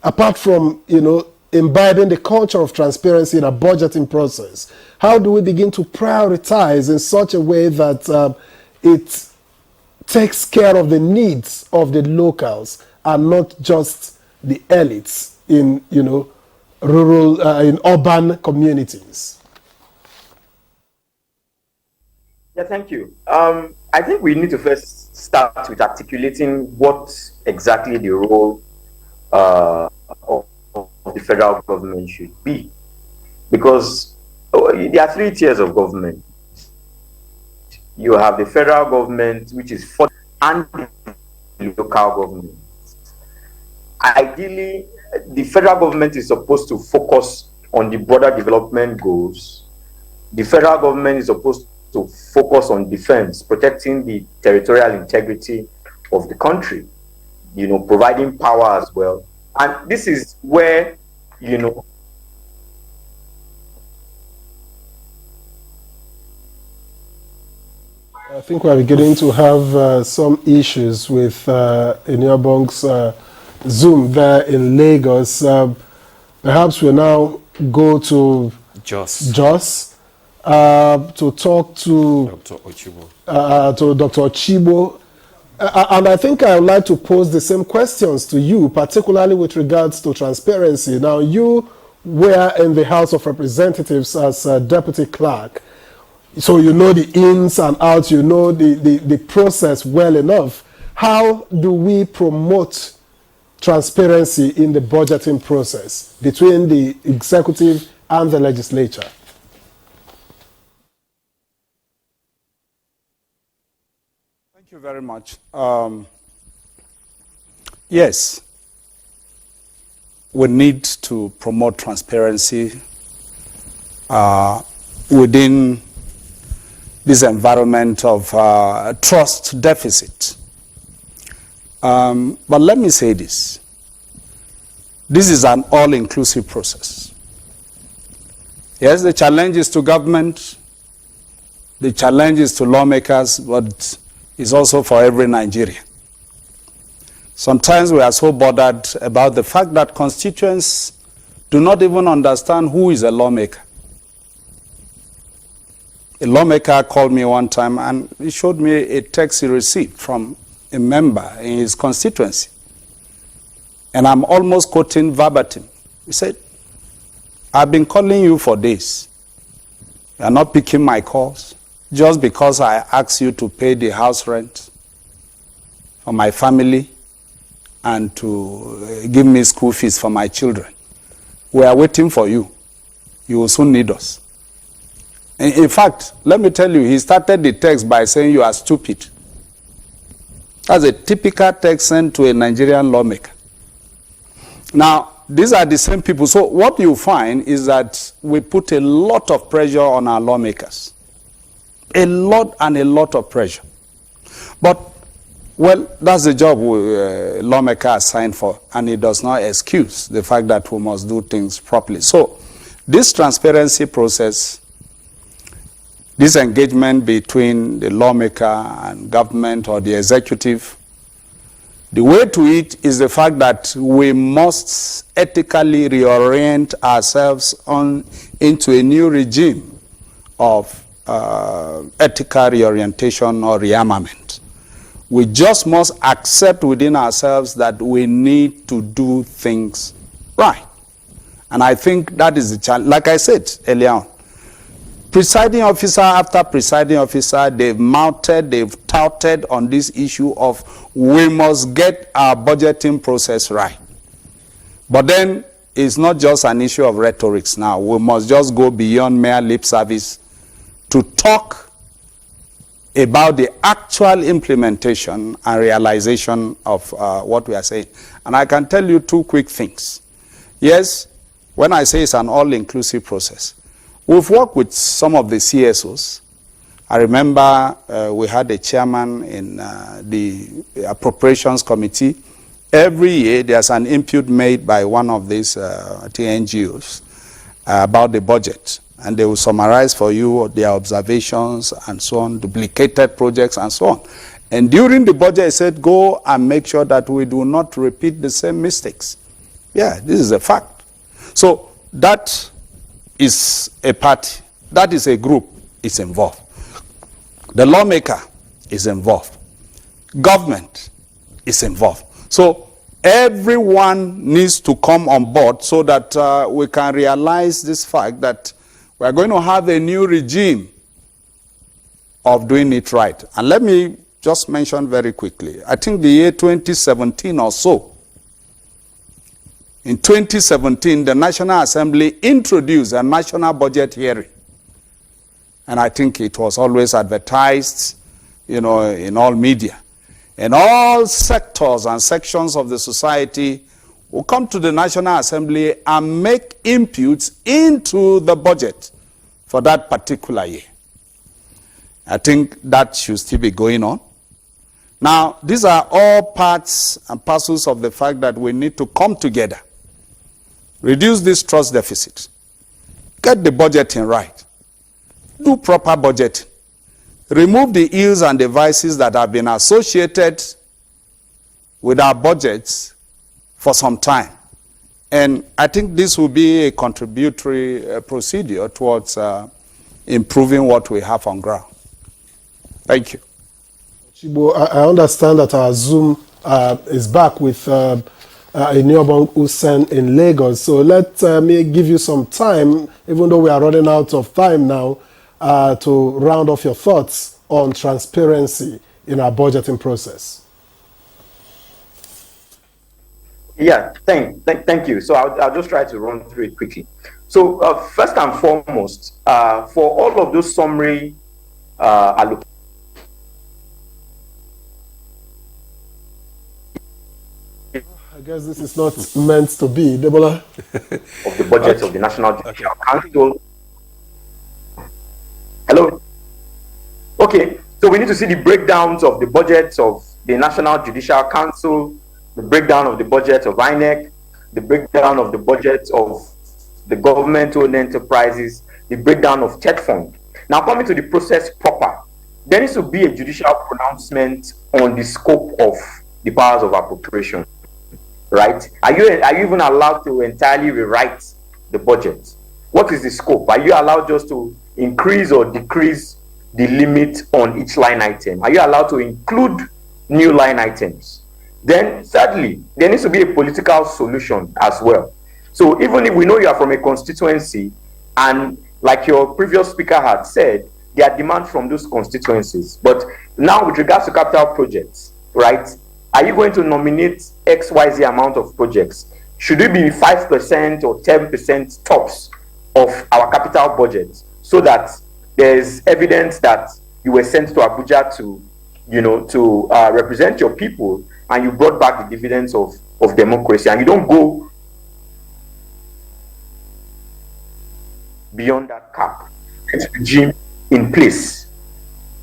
apart from, you know, imbibing the culture of transparency in a budgeting process, how do we begin to prioritize in such a way that it takes care of the needs of the locals and not just the elites in, you know, rural, in urban communities? Yeah, thank you. I think we need to first start with articulating what exactly the role of the federal government should be. Because there are three tiers of government. You have the federal government, which is for, and the local government. Ideally, the federal government is supposed to focus on the broader development goals. The federal government is supposed to focus on defense, protecting the territorial integrity of the country, you know, providing power as well. And this is where, you know, I think we're beginning to have some issues with Inyobong's Zoom there in Lagos. Perhaps we'll now go to Jos to talk to Dr. Ochibo. And I think I would like to pose the same questions to you, particularly with regards to transparency. Now, you were in the House of Representatives as deputy clerk, so you know the ins and outs, you know the process well enough. How do we promote transparency in the budgeting process between the executive and the legislature? Thank you very much. Yes, we need to promote transparency within this environment of trust deficit. But let me say this. This is an all-inclusive process. Yes, the challenge is to government, the challenge is to lawmakers, but it's also for every Nigerian. Sometimes we are so bothered about the fact that constituents do not even understand who is a lawmaker. A lawmaker called me one time and he showed me a text he received from a member in his constituency. And I'm almost quoting verbatim. He said, I've been calling you for days. You are not picking my calls just because I asked you to pay the house rent for my family and to give me school fees for my children. We are waiting for you. You will soon need us. In fact, let me tell you, he started the text by saying you are stupid. That's a typical text sent to a Nigerian lawmaker. Now, these are the same people. So what you find is that we put a lot of pressure on our lawmakers. A lot and a lot of pressure. But, well, that's the job lawmakers are signed for, and it does not excuse the fact that we must do things properly. So this transparency process, this engagement between the lawmaker and government or the executive, the way to it is the fact that we must ethically reorient ourselves into a new regime of ethical reorientation or rearmament. We just must accept within ourselves that we need to do things right. And I think that is the challenge. Like I said earlier on, presiding officer after presiding officer, they've mounted, they've touted on this issue of we must get our budgeting process right. But then it's not just an issue of rhetorics now. We must just go beyond mere lip service to talk about the actual implementation and realization of what we are saying. And I can tell you two quick things. Yes, when I say it's an all-inclusive process, we've worked with some of the CSOs. I remember we had a chairman in the Appropriations Committee. Every year there's an input made by one of these NGOs about the budget. And they will summarize for you their observations and so on, duplicated projects and so on. And during the budget, I said, go and make sure that we do not repeat the same mistakes. Yeah, this is a fact. So that is a party, that is a group is involved. The lawmaker is involved. Government is involved. So everyone needs to come on board so that we can realize this fact that we are going to have a new regime of doing it right. And let me just mention very quickly, I think the year 2017 or so, in 2017, the National Assembly introduced a national budget hearing. And I think it was always advertised, in all media. And all sectors and sections of the society will come to the National Assembly and make inputs into the budget for that particular year. I think that should still be going on. Now, these are all parts and parcels of the fact that we need to come together, reduce this trust deficit, get the budgeting right, do proper budgeting, remove the ills and the vices that have been associated with our budgets for some time. And I think this will be a contributory procedure towards improving what we have on ground. Thank you. Chibo, I understand that our Zoom is back with Eniobong Usen in Lagos. So let me give you some time, even though we are running out of time now, to round off your thoughts on transparency in our budgeting process. Yeah, thank you. So I'll just try to run through it quickly. So first and foremost, for all of those summary allocations, I guess this is not meant to be, Debola. Of the budget of the National Judicial Council. Hello? Okay, so we need to see the breakdowns of the budgets of the National Judicial Council, the breakdown of the budget of INEC, the breakdown of the budget of the government-owned enterprises, the breakdown of TED fund. Now, coming to the process proper, there needs to be a judicial pronouncement on the scope of the powers of appropriation, right? Are you even allowed to entirely rewrite the budget? What is the scope? Are you allowed just to increase or decrease the limit on each line item? Are you allowed to include new line items? Then, thirdly, there needs to be a political solution as well. So even if we know you are from a constituency, and like your previous speaker had said, there are demands from those constituencies. But now with regards to capital projects, right, are you going to nominate XYZ amount of projects? Should it be 5% or 10% tops of our capital budget, so that there's evidence that you were sent to Abuja to, to represent your people, and you brought back the dividends of democracy, and you don't go beyond that cap. It's regime in place.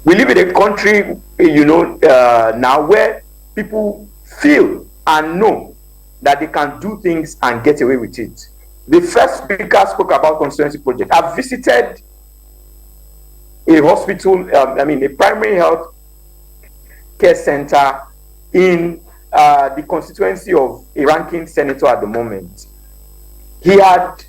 We live in a country, now where people feel and know that they can do things and get away with it. The first speaker spoke about constituency project. I've visited a hospital, a primary health care center in the constituency of a ranking senator at the moment. He had,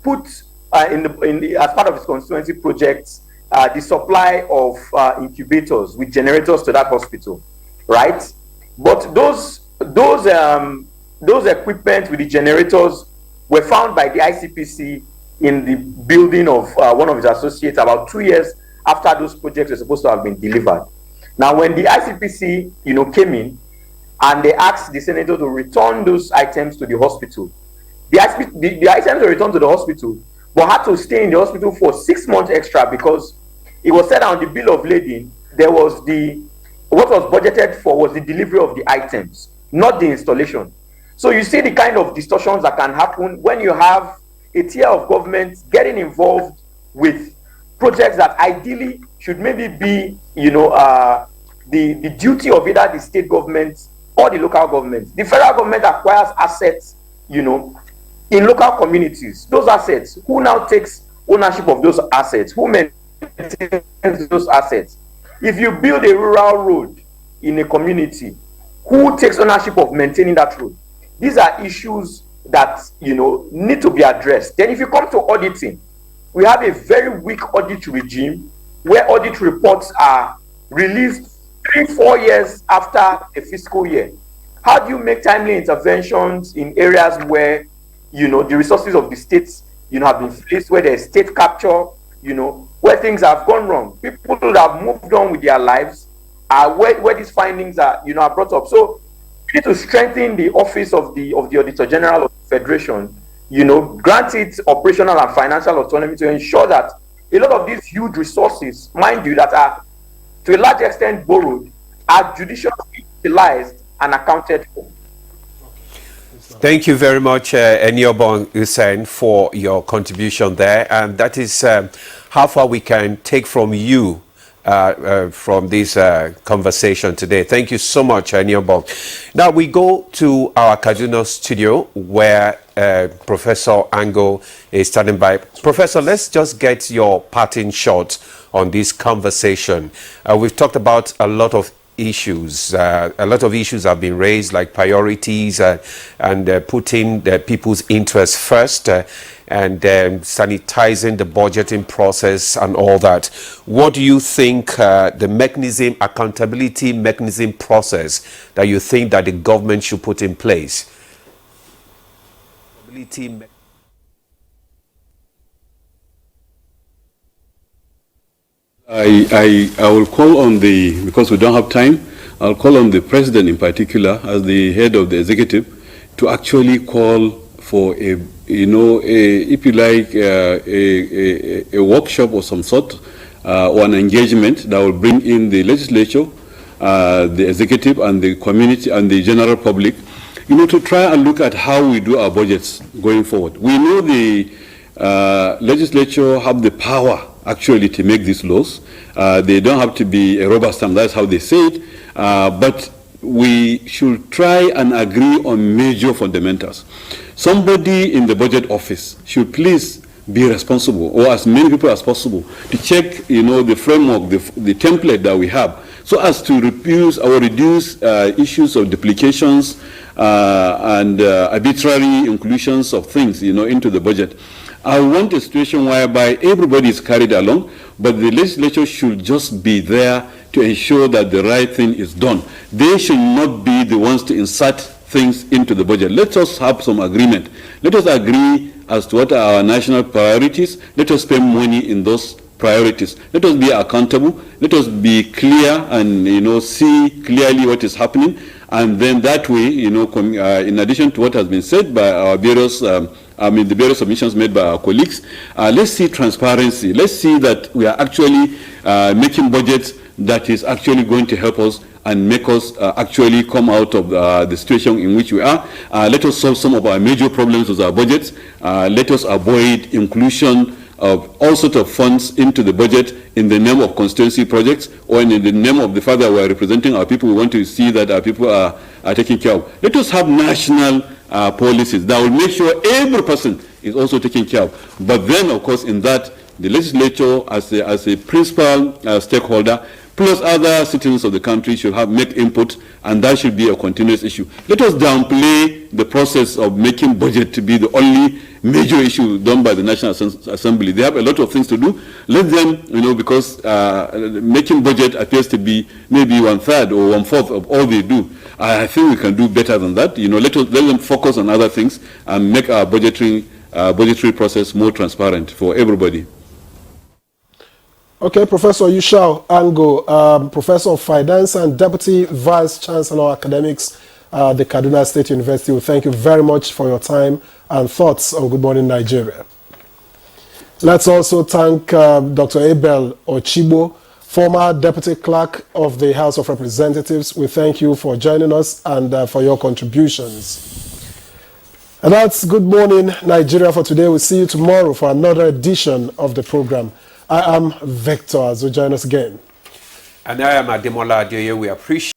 put as part of his constituency projects the supply of incubators with generators to that hospital, right? But those equipment with the generators were found by the ICPC in the building of one of his associates about 2 years after those projects were supposed to have been delivered. Now, when the ICPC, came in and they asked the senator to return those items to the hospital, the items were returned to the hospital, but had to stay in the hospital for 6 months extra, because it was said on the bill of lading, there was what was budgeted for was the delivery of the items, not the installation. So you see the kind of distortions that can happen when you have a tier of government getting involved with projects that ideally should maybe be, the duty of either the state government or the local government. The federal government acquires assets, in local communities. Those assets, who now takes ownership of those assets? Who maintains those assets? If you build a rural road in a community, who takes ownership of maintaining that road? These are issues that, need to be addressed. Then if you come to auditing, we have a very weak audit regime where audit reports are released 3-4 years after a fiscal year. How do you make timely interventions in areas where, the resources of the states, have been placed, where there's state capture, where things have gone wrong? People who have moved on with their lives are where these findings are, are brought up. So we need to strengthen the office of the Auditor General of the Federation, grant it operational and financial autonomy to ensure that a lot of these huge resources, mind you, that are to a large extent borrowed, are judiciously utilized and accounted for. Thank you very much, Eniobong Hussein, for your contribution there. And that is how far we can take from you from this conversation today. Thank you so much, Eniobong. Now we go to our Kaduna studio where Professor Ango is standing by. Professor, let's just get your parting shot on this conversation. We've talked about a lot of issues. A lot of issues have been raised, like priorities and putting the people's interests first and sanitizing the budgeting process and all that. What do you think the mechanism, accountability mechanism process that you think that the government should put in place? I will call on because we don't have time, I'll call on the president in particular as the head of the executive to actually call for if you like, a workshop of some sort or an engagement that will bring in the legislature, the executive and the community and the general public, to try and look at how we do our budgets going forward. We know the legislature have the power actually to make these laws. They don't have to be a rubber stamp, that's how they say it, but we should try and agree on major fundamentals. Somebody in the budget office should please be responsible, or as many people as possible, to check, the framework, the template that we have, so as to reduce issues of duplications and arbitrary inclusions of things, into the budget. I want a situation whereby everybody is carried along, but the legislature should just be there to ensure that the right thing is done. They should not be the ones to insert things into the budget. Let us have some agreement. Let us agree as to what are our national priorities. Let us spend money in those priorities. Let us be accountable. Let us be clear and see clearly what is happening. And then that way, in addition to what has been said by our various, the various submissions made by our colleagues, let's see transparency. Let's see that we are actually making budgets that is actually going to help us and make us actually come out of the situation in which we are. Let us solve some of our major problems with our budgets. Let us avoid inclusion of all sorts of funds into the budget in the name of constituency projects, or in the name of the fact that we are representing our people. We want to see that our people are taken care of. Let us have national policies that will make sure every person is also taken care of. But then, of course, in that, the legislature as a principal stakeholder, plus other citizens of the country should make input, and that should be a continuous issue. Let us downplay the process of making budget to be the only major issue done by the National Assembly. They have a lot of things to do. Let them, because making budget appears to be maybe 1/3 or 1/4 of all they do. I think we can do better than that. Let them focus on other things and make our budgetary process more transparent for everybody. Okay, Professor Yushao Ango, Professor of Finance and Deputy Vice Chancellor Academics at the Kaduna State University. Well, thank you very much for your time and thoughts on Good Morning Nigeria. Let's also thank Dr. Abel Ochibo, former Deputy Clerk of the House of Representatives. We thank you for joining us and for your contributions. And that's Good Morning Nigeria for today. We'll see you tomorrow for another edition of the program. I am Victor, so join us again. And I am Ademola Adeoye. We appreciate